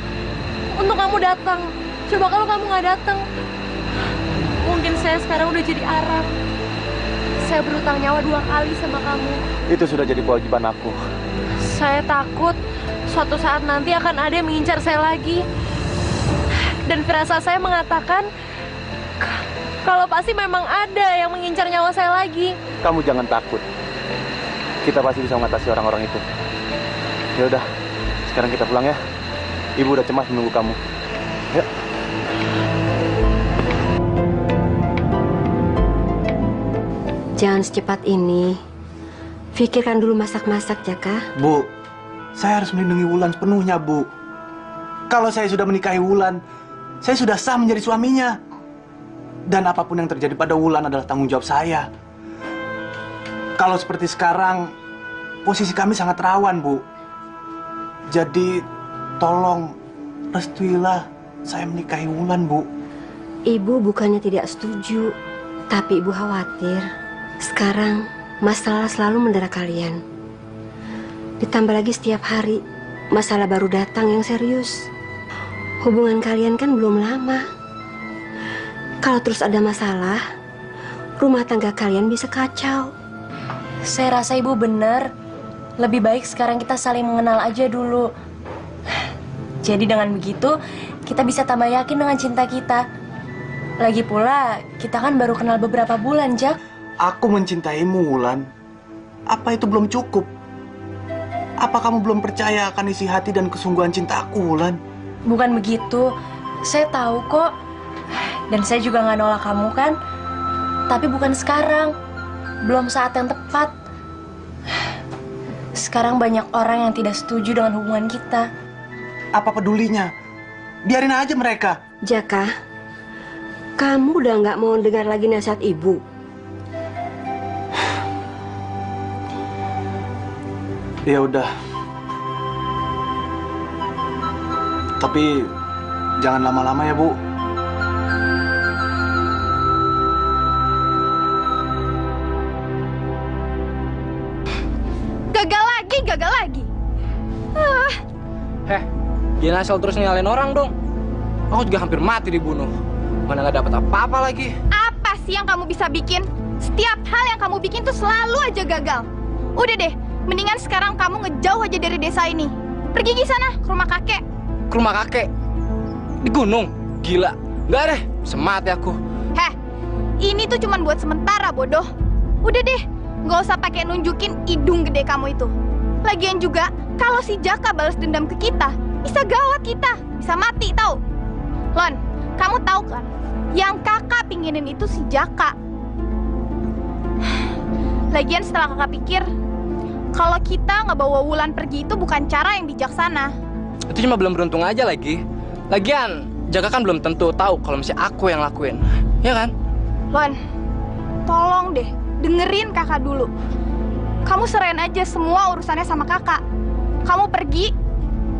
Untuk kamu datang. Coba kalau kamu nggak datang, mungkin saya sekarang udah jadi arang. Saya berutang nyawa 2 kali sama kamu. Itu sudah jadi kewajiban aku. Saya takut suatu saat nanti akan ada yang mengincar saya lagi. Dan firasat saya mengatakan kalau pasti memang ada yang mengincar nyawa saya lagi. Kamu jangan takut. Kita pasti bisa mengatasi orang-orang itu. Ya udah, sekarang kita pulang ya. Ibu udah cemas menunggu kamu. Yuk. Jangan secepat ini. Pikirkan dulu masak-masak, Jaka. Bu, saya harus melindungi Wulan sepenuhnya, Bu. Kalau saya sudah menikahi Wulan, saya sudah sah menjadi suaminya. Dan apapun yang terjadi pada Wulan adalah tanggung jawab saya. Kalau seperti sekarang, posisi kami sangat rawan, Bu. Jadi, tolong restuilah saya menikahi Wulan, Bu. Ibu bukannya tidak setuju, tapi ibu khawatir. Sekarang, masalah selalu mendera kalian. Ditambah lagi setiap hari, masalah baru datang yang serius. Hubungan kalian kan belum lama. Kalau terus ada masalah, rumah tangga kalian bisa kacau. Saya rasa ibu benar. Lebih baik sekarang kita saling mengenal aja dulu. Jadi dengan begitu, kita bisa tambah yakin dengan cinta kita. Lagi pula, kita kan baru kenal beberapa bulan, Jak. Aku mencintaimu, Wulan. Apa itu belum cukup? Apa kamu belum percaya akan isi hati dan kesungguhan cintaku, Wulan? Bukan begitu. Saya tahu kok. Dan saya juga nggak nolak kamu kan. Tapi bukan sekarang. Belum saat yang tepat. Sekarang banyak orang yang tidak setuju dengan hubungan kita. Apa pedulinya? Biarin aja mereka. Jaka, kamu udah nggak mau dengar lagi nasihat ibu. Ya udah. Tapi jangan lama-lama ya, Bu. Gagal lagi. Jangan asal terus nyalain orang dong. Aku juga hampir mati dibunuh. Mana nggak dapat apa-apa lagi. Apa sih yang kamu bisa bikin? Setiap hal yang kamu bikin tuh selalu aja gagal. Udah deh, mendingan sekarang kamu ngejauh aja dari desa ini. Pergi ke sana, ke rumah kakek. Ke rumah kakek? Di gunung? Gila. Nggak deh, bisa mati aku. Ini tuh cuman buat sementara, bodoh. Udah deh, nggak usah pakai nunjukin hidung gede kamu itu. Lagian juga, kalau si Jaka balas dendam ke kita, bisa gawat kita, bisa mati tau. Lon, kamu tahu kan, yang kakak pinginin itu si Jaka. Lagian setelah kakak pikir, kalau kita ngebawa Wulan pergi itu bukan cara yang bijaksana. Itu cuma belum beruntung aja lagi. Lagian, Jaka kan belum tentu tahu kalau misalnya aku yang lakuin. Ya kan? Lon, tolong deh, dengerin kakak dulu. Kamu serahin aja semua urusannya sama kakak. Kamu pergi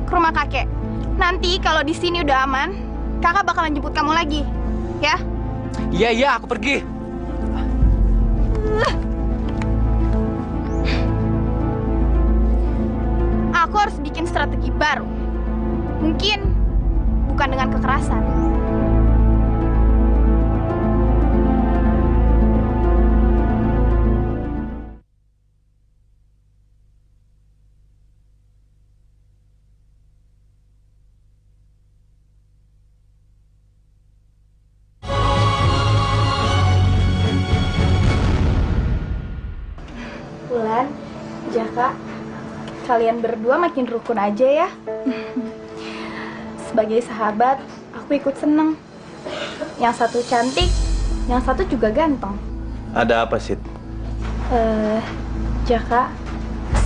ke rumah kakek. Nanti kalau di sini udah aman, kakak bakalan jemput kamu lagi, ya? Iya, aku pergi. Aku harus bikin strategi baru. Mungkin bukan dengan kekerasan. Wulan, Jaka, kalian berdua makin rukun aja ya. Sebagai sahabat, aku ikut seneng. Yang satu cantik, yang satu juga ganteng. Ada apa, Sid? Jaka,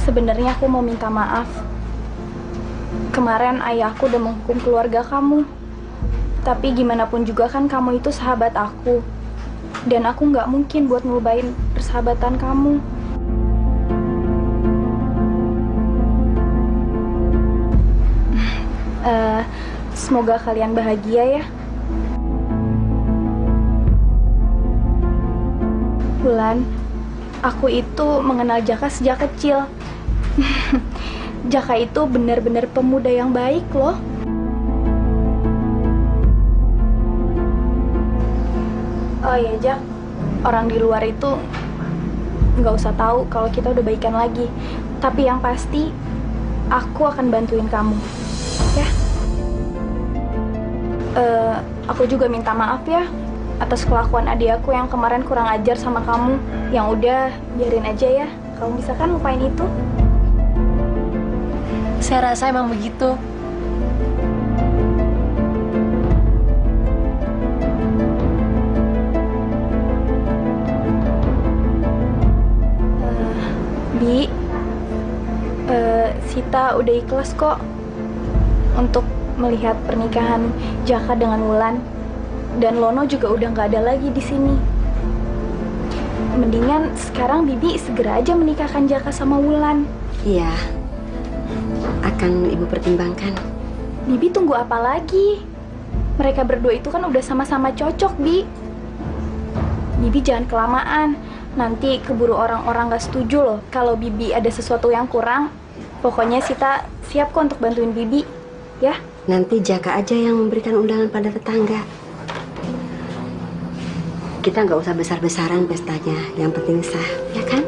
sebenarnya aku mau minta maaf. Kemarin ayahku udah menghukum keluarga kamu. Tapi gimana pun juga kan kamu itu sahabat aku. Dan aku nggak mungkin buat ngelubain persahabatan kamu. Semoga kalian bahagia ya. Wulan, aku itu mengenal Jaka sejak kecil. Jaka itu benar-benar pemuda yang baik loh. Oh iya Jak, orang di luar itu nggak usah tahu kalau kita udah baikan lagi. Tapi yang pasti, aku akan bantuin kamu, ya. Aku juga minta maaf ya atas kelakuan adik aku yang kemarin kurang ajar sama kamu. Yang udah, biarin aja ya. Kamu bisa kan lupain itu? Saya rasa emang begitu. Bi, Sita udah ikhlas kok untuk melihat pernikahan Jaka dengan Wulan. Dan Lono juga udah nggak ada lagi di sini. Mendingan sekarang Bibi segera aja menikahkan Jaka sama Wulan. Iya, akan Ibu pertimbangkan. Bibi tunggu apa lagi? Mereka berdua itu kan udah sama-sama cocok, Bi. Bibi jangan kelamaan. Nanti keburu orang-orang gak setuju loh kalau Bibi ada sesuatu yang kurang. Pokoknya Sita siap kok untuk bantuin Bibi, ya? Nanti Jaka aja yang memberikan undangan pada tetangga. Kita nggak usah besar-besaran pestanya, yang penting sah, ya kan?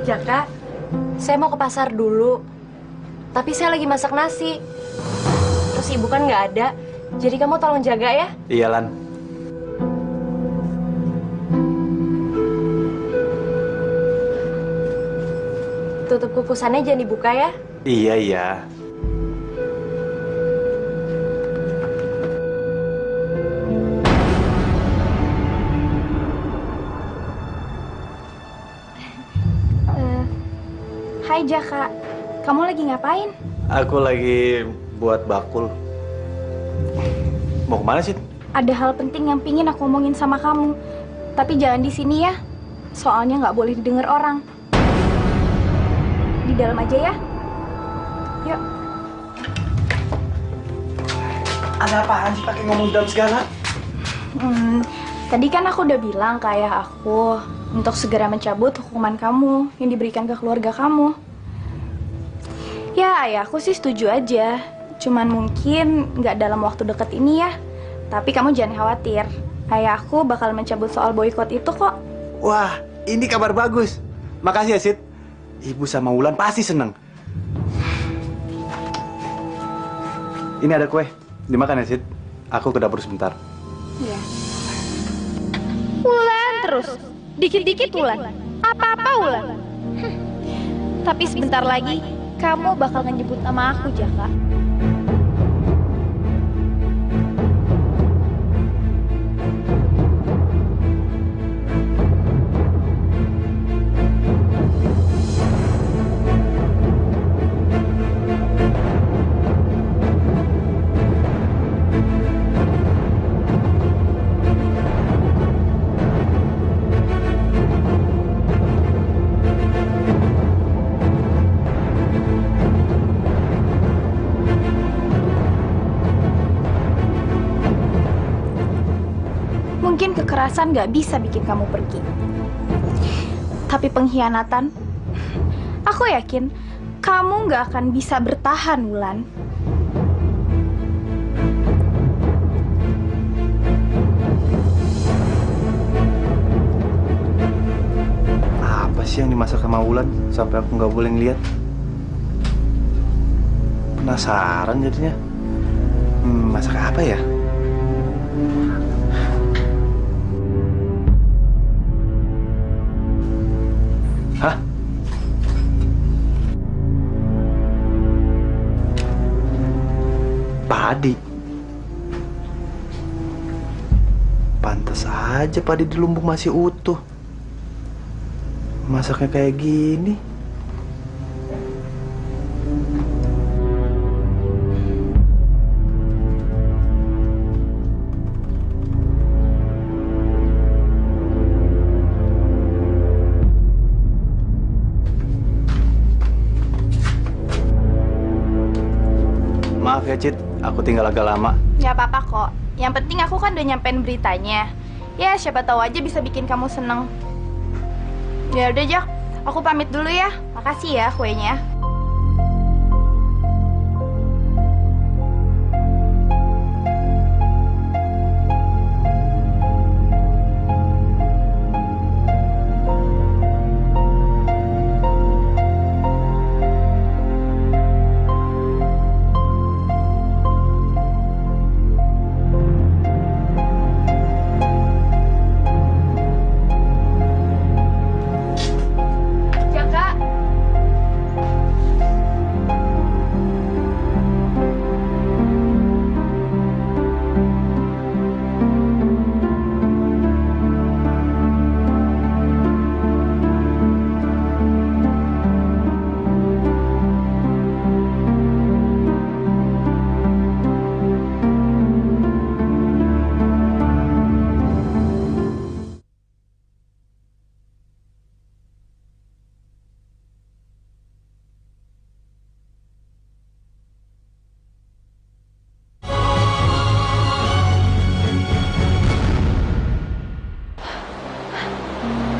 Jaka, saya mau ke pasar dulu. Tapi saya lagi masak nasi. Terus ibu kan nggak ada. Jadi kamu tolong jaga ya. Iya, Lan. Tutup kukusannya jangan dibuka ya. Iya, iya. Hai Jaka, kamu lagi ngapain? Aku lagi buat bakul. Mau kemana sih? Ada hal penting yang pingin aku omongin sama kamu. Tapi jangan di sini ya. Soalnya nggak boleh didengar orang. Di dalam aja ya. Yuk. Ada apaan sih pakai ngomong dalam segala? Tadi kan aku udah bilang ke ayah aku untuk segera mencabut hukuman kamu yang diberikan ke keluarga kamu. Ya, ayahku sih setuju aja. Cuman mungkin nggak dalam waktu dekat ini ya. Tapi kamu jangan khawatir. Ayahku bakal mencabut soal boykot itu kok. Wah, ini kabar bagus. Makasih ya, Sid. Ibu sama Wulan pasti seneng. Ini ada kue. Dimakan ya, Sid. Aku ke dapur sebentar. Iya. Wulan terus. Dikit-dikit Wulan. Apa-apa Wulan. Tapi sebentar lagi kamu bakal nyebut nama aku, Jaka. Mungkin kekerasan gak bisa bikin kamu pergi. Tapi pengkhianatan, aku yakin kamu gak akan bisa bertahan, Wulan. Apa sih yang dimasak sama Wulan sampai aku nggak boleh ngeliat? Penasaran jadinya. Masak apa ya? Hah? Padi. Pantas aja padi di lumbung masih utuh. Masaknya kayak gini. Maaf ya, Cit. Aku tinggal agak lama. Nggak apa-apa kok. Yang penting aku kan udah nyampein beritanya. Ya, siapa tahu aja bisa bikin kamu seneng. Ya udah, Jak. Aku pamit dulu ya. Makasih ya kuenya.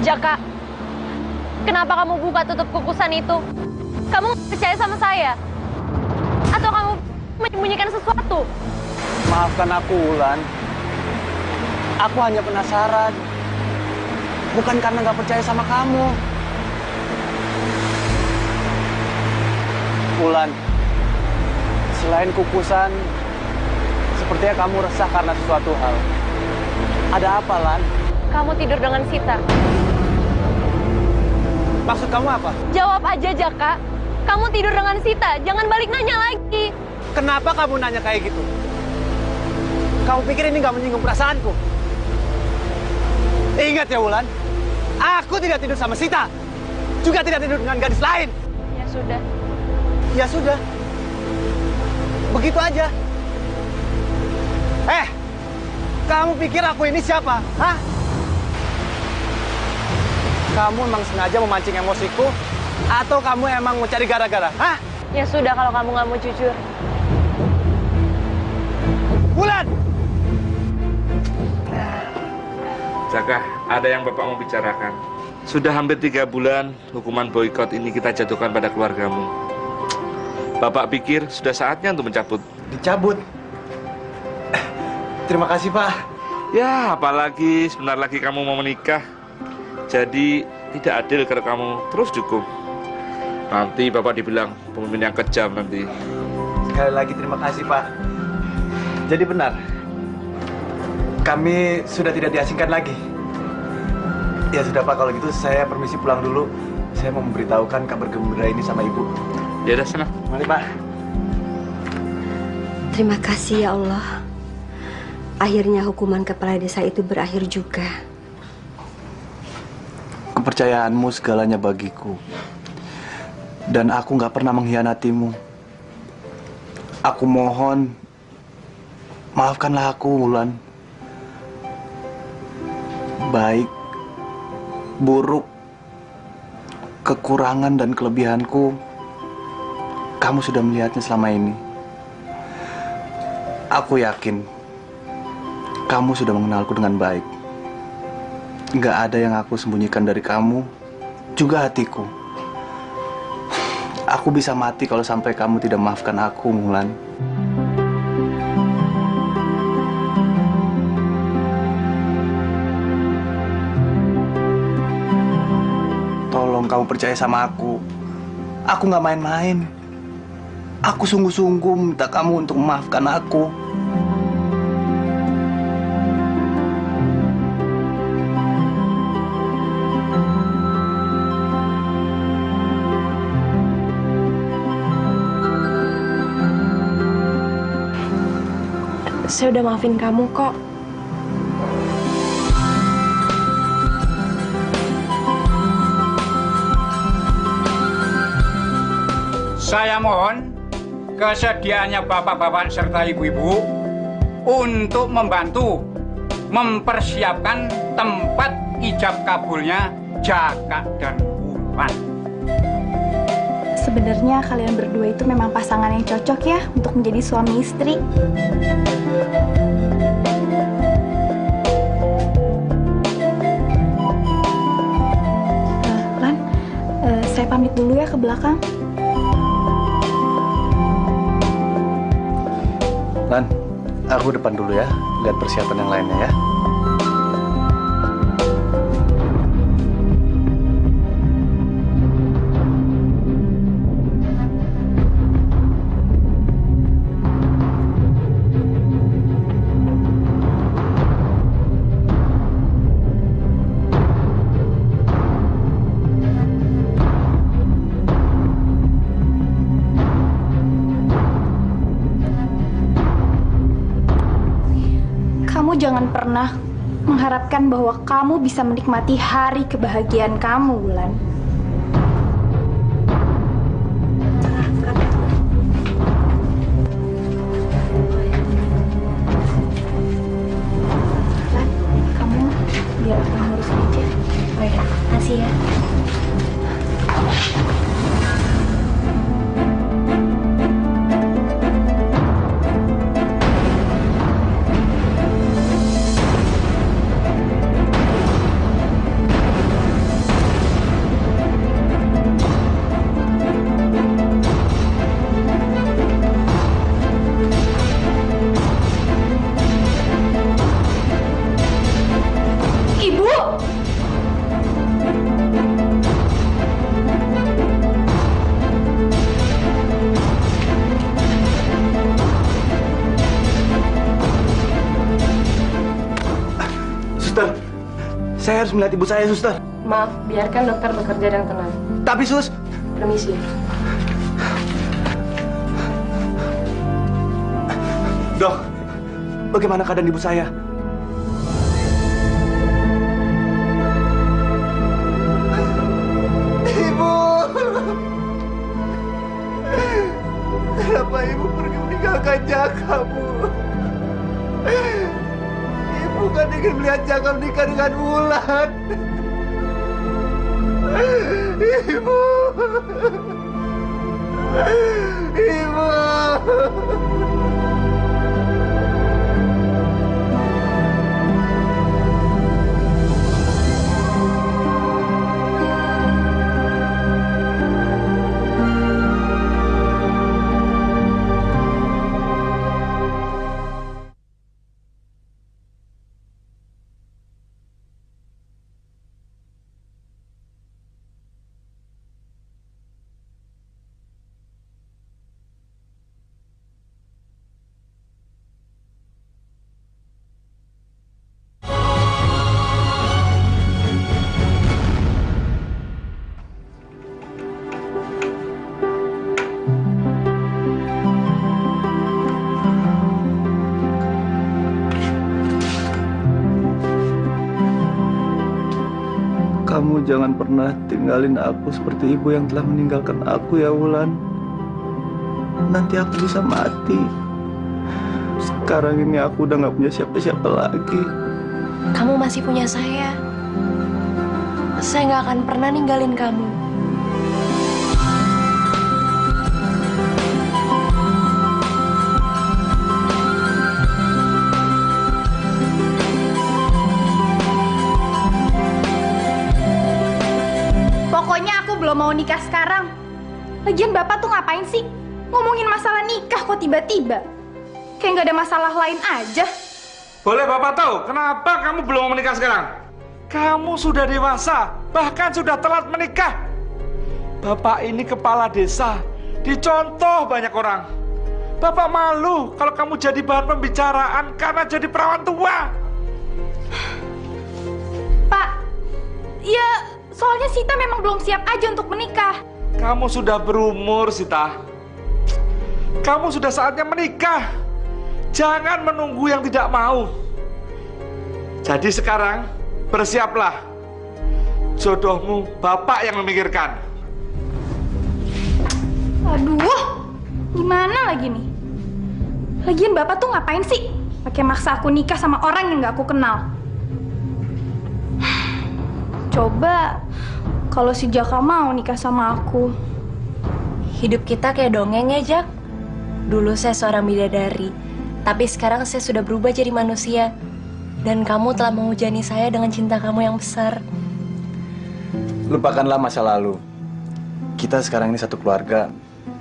Jaka, kenapa kamu buka tutup kukusan itu? Kamu percaya sama saya? Atau kamu menyembunyikan sesuatu? Maafkan aku, Wulan. Aku hanya penasaran. Bukan karena nggak percaya sama kamu. Wulan, selain kukusan, sepertinya kamu resah karena sesuatu hal. Ada apa, Lan? Kamu tidur dengan Sita. Maksud kamu apa? Jawab aja, Jaka. Kamu tidur dengan Sita. Jangan balik nanya lagi. Kenapa kamu nanya kayak gitu? Kamu pikir ini nggak menyinggung perasaanku? Ingat ya, Wulan. Aku tidak tidur sama Sita. Juga tidak tidur dengan gadis lain. Ya sudah. Ya sudah. Begitu aja. Kamu pikir aku ini siapa? Hah? Kamu emang sengaja memancing emosiku? Atau kamu emang mau cari gara-gara? Hah? Ya sudah kalau kamu nggak mau jujur. Wulan! Jaka, ada yang Bapak mau bicarakan. Sudah hampir 3 bulan hukuman boikot ini kita jatuhkan pada keluargamu. Bapak pikir sudah saatnya untuk mencabut. Dicabut? Terima kasih, Pak. Ya, apalagi sebentar lagi kamu mau menikah. Jadi tidak adil kalau kamu terus dukung. Nanti Bapak dibilang pemimpin yang kejam nanti. Sekali lagi terima kasih, Pak. Jadi benar, kami sudah tidak diasingkan lagi. Ya sudah, Pak, kalau gitu saya permisi pulang dulu. Saya mau memberitahukan kabar gembira ini sama Ibu. Ya udah, sana. Mari, Pak. Terima kasih ya Allah. Akhirnya hukuman kepala desa itu berakhir juga. Kepercayaanmu segalanya bagiku. Dan aku nggak pernah mengkhianatimu. Aku mohon, maafkanlah aku, Wulan. Baik, buruk, kekurangan dan kelebihanku, kamu sudah melihatnya selama ini. Aku yakin, kamu sudah mengenalku dengan baik. Nggak ada yang aku sembunyikan dari kamu, juga hatiku. Aku bisa mati kalau sampai kamu tidak maafkan aku, Wulan. Tolong kamu percaya sama aku. Aku nggak main-main. Aku sungguh-sungguh minta kamu untuk memaafkan aku. Saya udah maafin kamu kok. Saya mohon kesediaannya bapak-bapak serta ibu-ibu untuk membantu mempersiapkan tempat ijab kabulnya Jaka dan Wulan. Sebenarnya kalian berdua itu memang pasangan yang cocok ya untuk menjadi suami istri. Lan, saya pamit dulu ya ke belakang. Lan, aku depan dulu ya, lihat persiapan yang lainnya ya. Jangan pernah mengharapkan bahwa kamu bisa menikmati hari kebahagiaan kamu, Wulan. Lan, kamu biar aku ngurus aja. Oh ya, kasih ya. Saya harus melihat ibu saya, suster. Maaf, biarkan dokter bekerja dengan tenang. Tapi, sus... Permisi. Dok, bagaimana keadaan ibu saya? Ibu! Kenapa ibu pergi meninggalkan Jaka, Bu? Ibu kan ingin melihat Jaka menikah dengan Wulan. Ibu! Ibu! Kamu jangan pernah tinggalin aku seperti ibu yang telah meninggalkan aku ya, Wulan. Nanti aku bisa mati. Sekarang ini aku udah gak punya siapa-siapa lagi. Kamu masih punya saya. Saya gak akan pernah ninggalin kamu. Pokoknya aku belum mau nikah sekarang. Lagian Bapak tuh ngapain sih? Ngomongin masalah nikah kok tiba-tiba? Kayak nggak ada masalah lain aja. Boleh Bapak tahu kenapa kamu belum mau menikah sekarang? Kamu sudah dewasa, bahkan sudah telat menikah. Bapak ini kepala desa Dicontoh banyak orang. Bapak malu kalau kamu jadi bahan pembicaraan karena jadi perawan tua. Pak, ya soalnya Sita memang belum siap aja untuk menikah. Kamu sudah berumur, Sita. Kamu sudah saatnya menikah. Jangan menunggu yang tidak mau. Jadi sekarang bersiaplah. Jodohmu Bapak yang memikirkan. Aduh, gimana lagi nih? Lagian Bapak tuh ngapain sih? Pakai maksa aku nikah sama orang yang gak aku kenal. Coba kalau si Jaka mau nikah sama aku. Hidup kita kayak dongeng ya, Jak. Dulu saya seorang bidadari, tapi sekarang saya sudah berubah jadi manusia. Dan kamu telah menghujani saya dengan cinta kamu yang besar. Lupakanlah masa lalu. Kita sekarang ini satu keluarga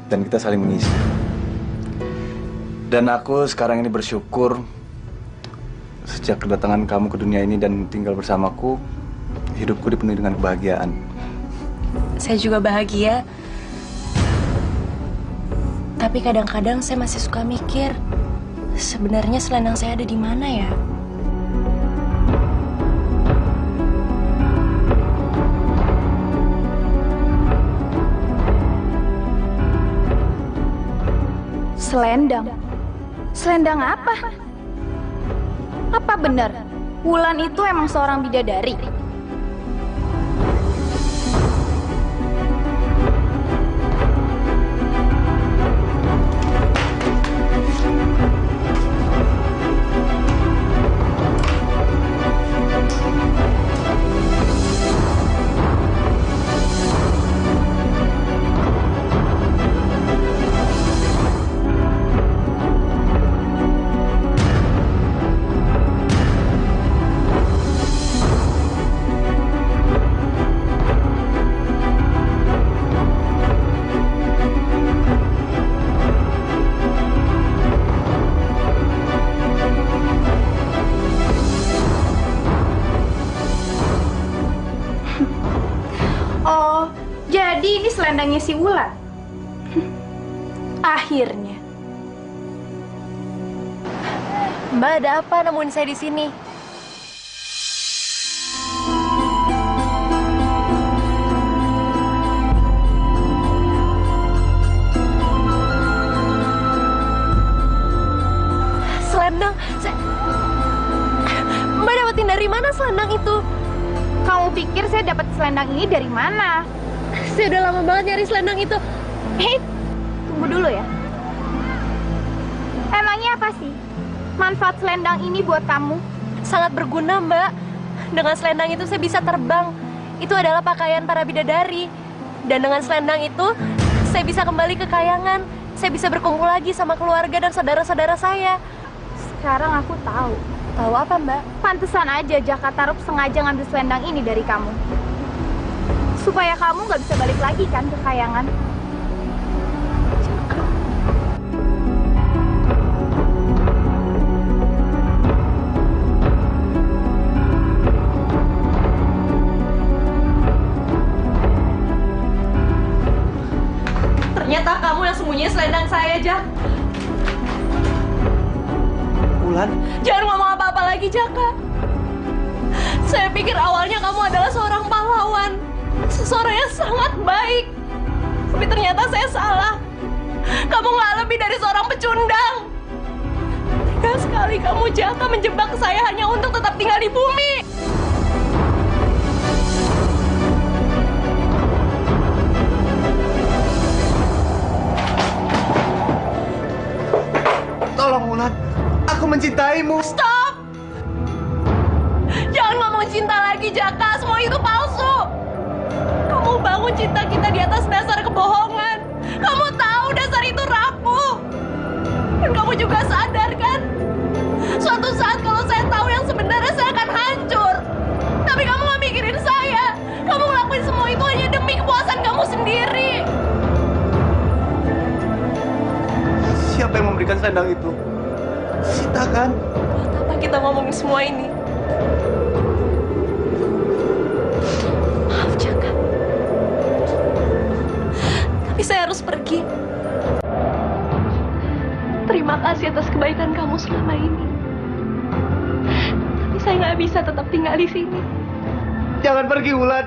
dan kita saling mengisi. Dan aku sekarang ini bersyukur sejak kedatangan kamu ke dunia ini dan tinggal bersamaku, hidupku dipenuhi dengan kebahagiaan. Saya juga bahagia. Tapi kadang-kadang saya masih suka mikir, sebenarnya selendang saya ada di mana ya? Selendang? Selendang apa? Apa benar Wulan itu emang seorang bidadari? Oh, jadi ini selendangnya si Wulan. Akhirnya. Mbak, ada apa nemuin saya di sini? Selendang? Mbak dapetin dari mana selendang itu? Kamu pikir saya dapat selendang ini dari mana? Saya udah lama banget nyari selendang itu. Hei, tunggu dulu ya. Emangnya apa sih manfaat selendang ini buat kamu? Sangat berguna, Mbak. Dengan selendang itu saya bisa terbang. Itu adalah pakaian para bidadari. Dan dengan selendang itu, saya bisa kembali ke kayangan. Saya bisa berkumpul lagi sama keluarga dan saudara-saudara saya. Sekarang aku tahu. Tahu apa, Mbak? Pantesan aja Jaka Tarub sengaja ngambil selendang ini dari kamu. Supaya kamu nggak bisa balik lagi kan ke kayangan. Ternyata kamu yang sembunyiin selendang saya, Jak. Wulan? Jangan ngomong apa-apa lagi, Jaka. Saya pikir awalnya kamu adalah seorang pahlawan. Seseorang yang sangat baik. Tapi ternyata saya salah. Kamu nggak lebih dari seorang pecundang. Tega sekali kamu, Jaka, menjebak saya hanya untuk tetap tinggal di bumi. Tolong, Wulan. Aku mencintaimu. Stop! Jangan ngomong cinta lagi, Jaka. Semua itu palsu. Kamu bangun cinta kita di atas dasar kebohongan. Kamu tahu dasar itu rapuh. Dan kamu juga sadar kan? Suatu saat kalau saya tahu yang sebenarnya, saya akan hancur. Tapi kamu gak mikirin saya. Kamu ngelakuin semua itu hanya demi kepuasan kamu sendiri. Siapa yang memberikan selendang itu? Sita kan? Buat apa kita ngomongin semua ini? Maaf, Jaka. Tapi saya harus pergi. Terima kasih atas kebaikan kamu selama ini. Tapi saya nggak bisa tetap tinggal di sini. Jangan pergi, Wulan.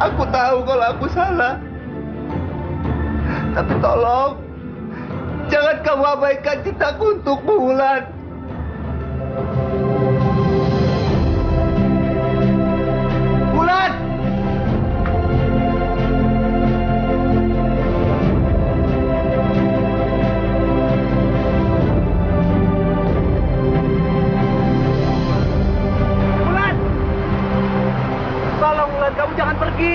Aku tahu kalau aku salah. Tapi tolong, jangan kamu abaikan cintaku untukmu, Wulan. Wulan! Wulan! Tolong, Wulan, kamu jangan pergi.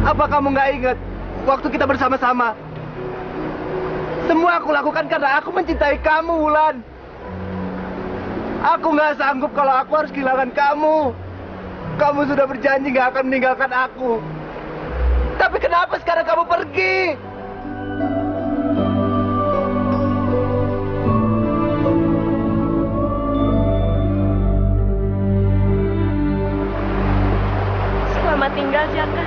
Apa kamu nggak ingat waktu kita bersama-sama? Semua aku lakukan karena aku mencintai kamu, Wulan. Aku nggak sanggup kalau aku harus kehilangan kamu. Kamu sudah berjanji nggak akan meninggalkan aku. Tapi kenapa sekarang kamu pergi? Selamat tinggal, Jaka.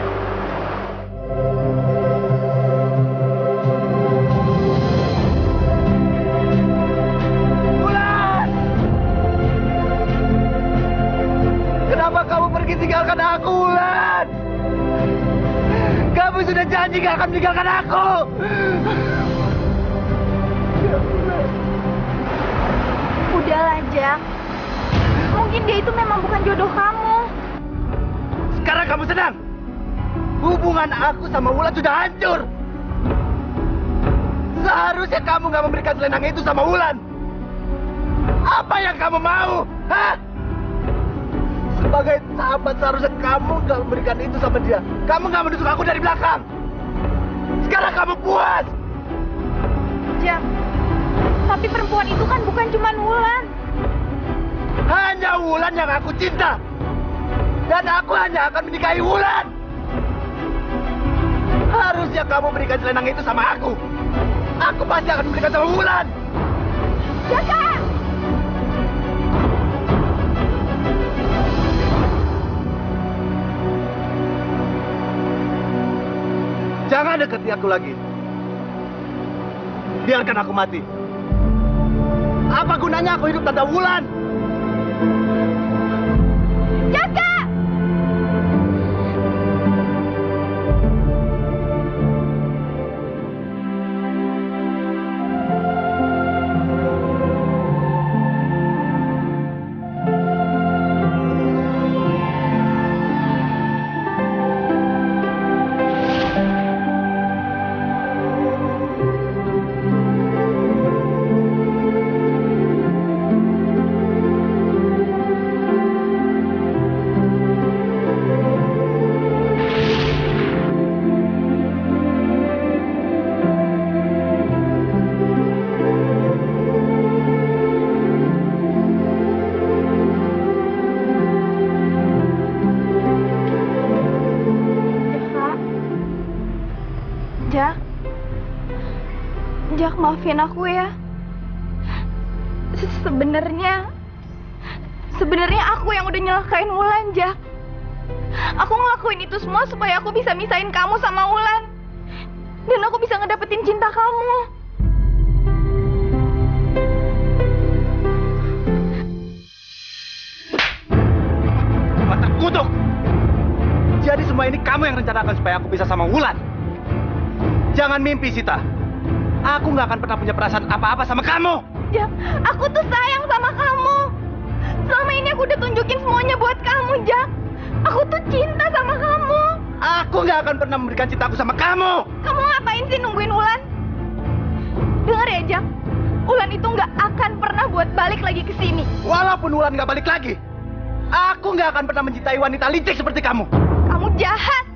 Kenapa kamu pergi tinggalkan aku, Wulan? Kamu sudah janji gak akan meninggalkan aku. Udahlah, Jak. Mungkin dia itu memang bukan jodoh kamu. Sekarang kamu senang? Hubungan aku sama Wulan sudah hancur. Seharusnya kamu gak memberikan selendang itu sama Wulan. Apa yang kamu mau? Hah? Sebagai sahabat seharusnya kamu gak memberikan itu sama dia. Kamu gak menusuk aku dari belakang. Sekarang kamu puas. Jak, tapi perempuan itu kan bukan cuma Wulan. Hanya Wulan yang aku cinta. Dan aku hanya akan menikahi Wulan. Harusnya kamu berikan selendang itu sama aku. Aku pasti akan memberikan sama Wulan. Jaka! Jangan dekati aku lagi. Biarkan aku mati. Apa gunanya aku hidup tanpa Wulan? Jaka! Jak, maafin aku ya. Sebenarnya aku yang udah nyelakain Wulan, Jak. Aku ngelakuin itu semua supaya aku bisa misahin kamu sama Wulan. Dan aku bisa ngedapetin cinta kamu. Mata kutuk. Jadi semua ini kamu yang rencanakan supaya aku bisa sama Wulan. Jangan mimpi, Sita. Aku nggak akan pernah punya perasaan apa-apa sama kamu. Jak, aku tuh sayang sama kamu. Selama ini aku udah tunjukin semuanya buat kamu, Jak. Aku tuh cinta sama kamu. Aku nggak akan pernah memberikan cintaku sama kamu. Kamu ngapain sih nungguin Wulan? Dengar ya, Jak. Wulan itu nggak akan pernah buat balik lagi ke sini. Walaupun Wulan nggak balik lagi, aku nggak akan pernah mencintai wanita licik seperti kamu. Kamu jahat.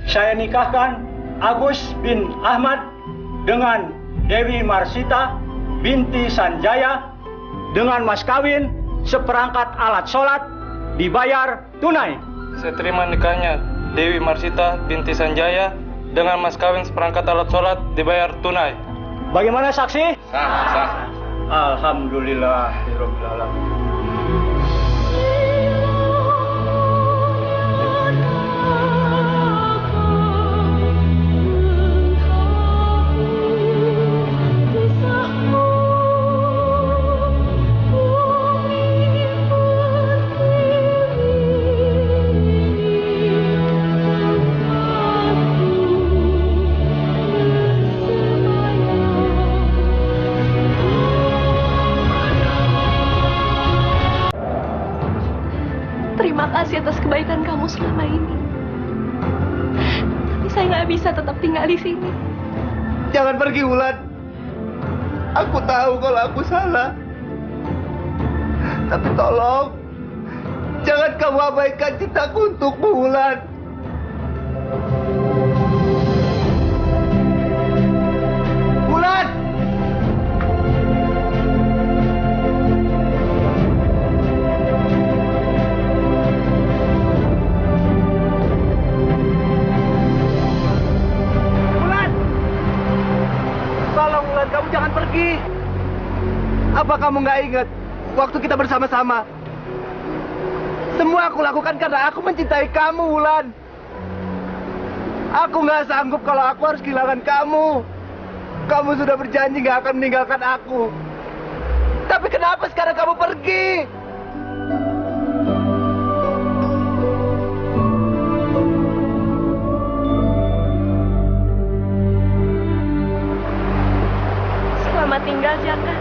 Saya nikahkan Agus bin Ahmad dengan Dewi Marsita binti Sanjaya dengan mas kawin seperangkat alat sholat dibayar tunai. Saya terima nikahnya Dewi Marsita binti Sanjaya dengan mas kawin seperangkat alat sholat dibayar tunai. Bagaimana saksi? Sah, sah. Alhamdulillahirabbil alamin. Terima kasih atas kebaikan kamu selama ini. Tapi saya nggak bisa tetap tinggal di sini. Jangan pergi, Wulan. Aku tahu kalau aku salah. Tapi tolong, jangan kamu abaikan cintaku untukmu, Wulan. Wulan! Kamu jangan pergi. Apa kamu nggak ingat waktu kita bersama-sama? Semua aku lakukan karena aku mencintai kamu, Wulan. Aku nggak sanggup kalau aku harus kehilangan kamu. Kamu sudah berjanji nggak akan meninggalkan aku. Tapi kenapa sekarang kamu pergi? Selamat tinggal, Jaka.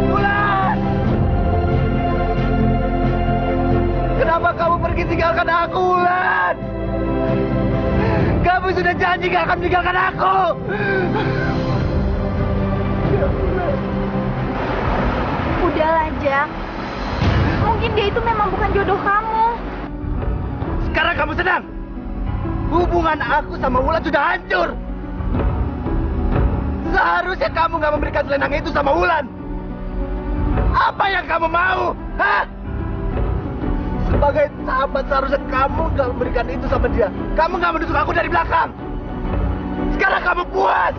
Wulan! Kenapa kamu pergi tinggalkan aku, Wulan? Kamu sudah janji gak akan meninggalkan aku. Udahlah, Jak. Mungkin dia itu memang bukan jodoh kamu. Sekarang kamu senang? Hubungan aku sama Wulan sudah hancur. Seharusnya kamu gak memberikan selendang itu sama Wulan. Apa yang kamu mau? Hah? Sebagai sahabat seharusnya kamu gak memberikan itu sama dia. Kamu gak menusuk aku dari belakang. Sekarang kamu puas.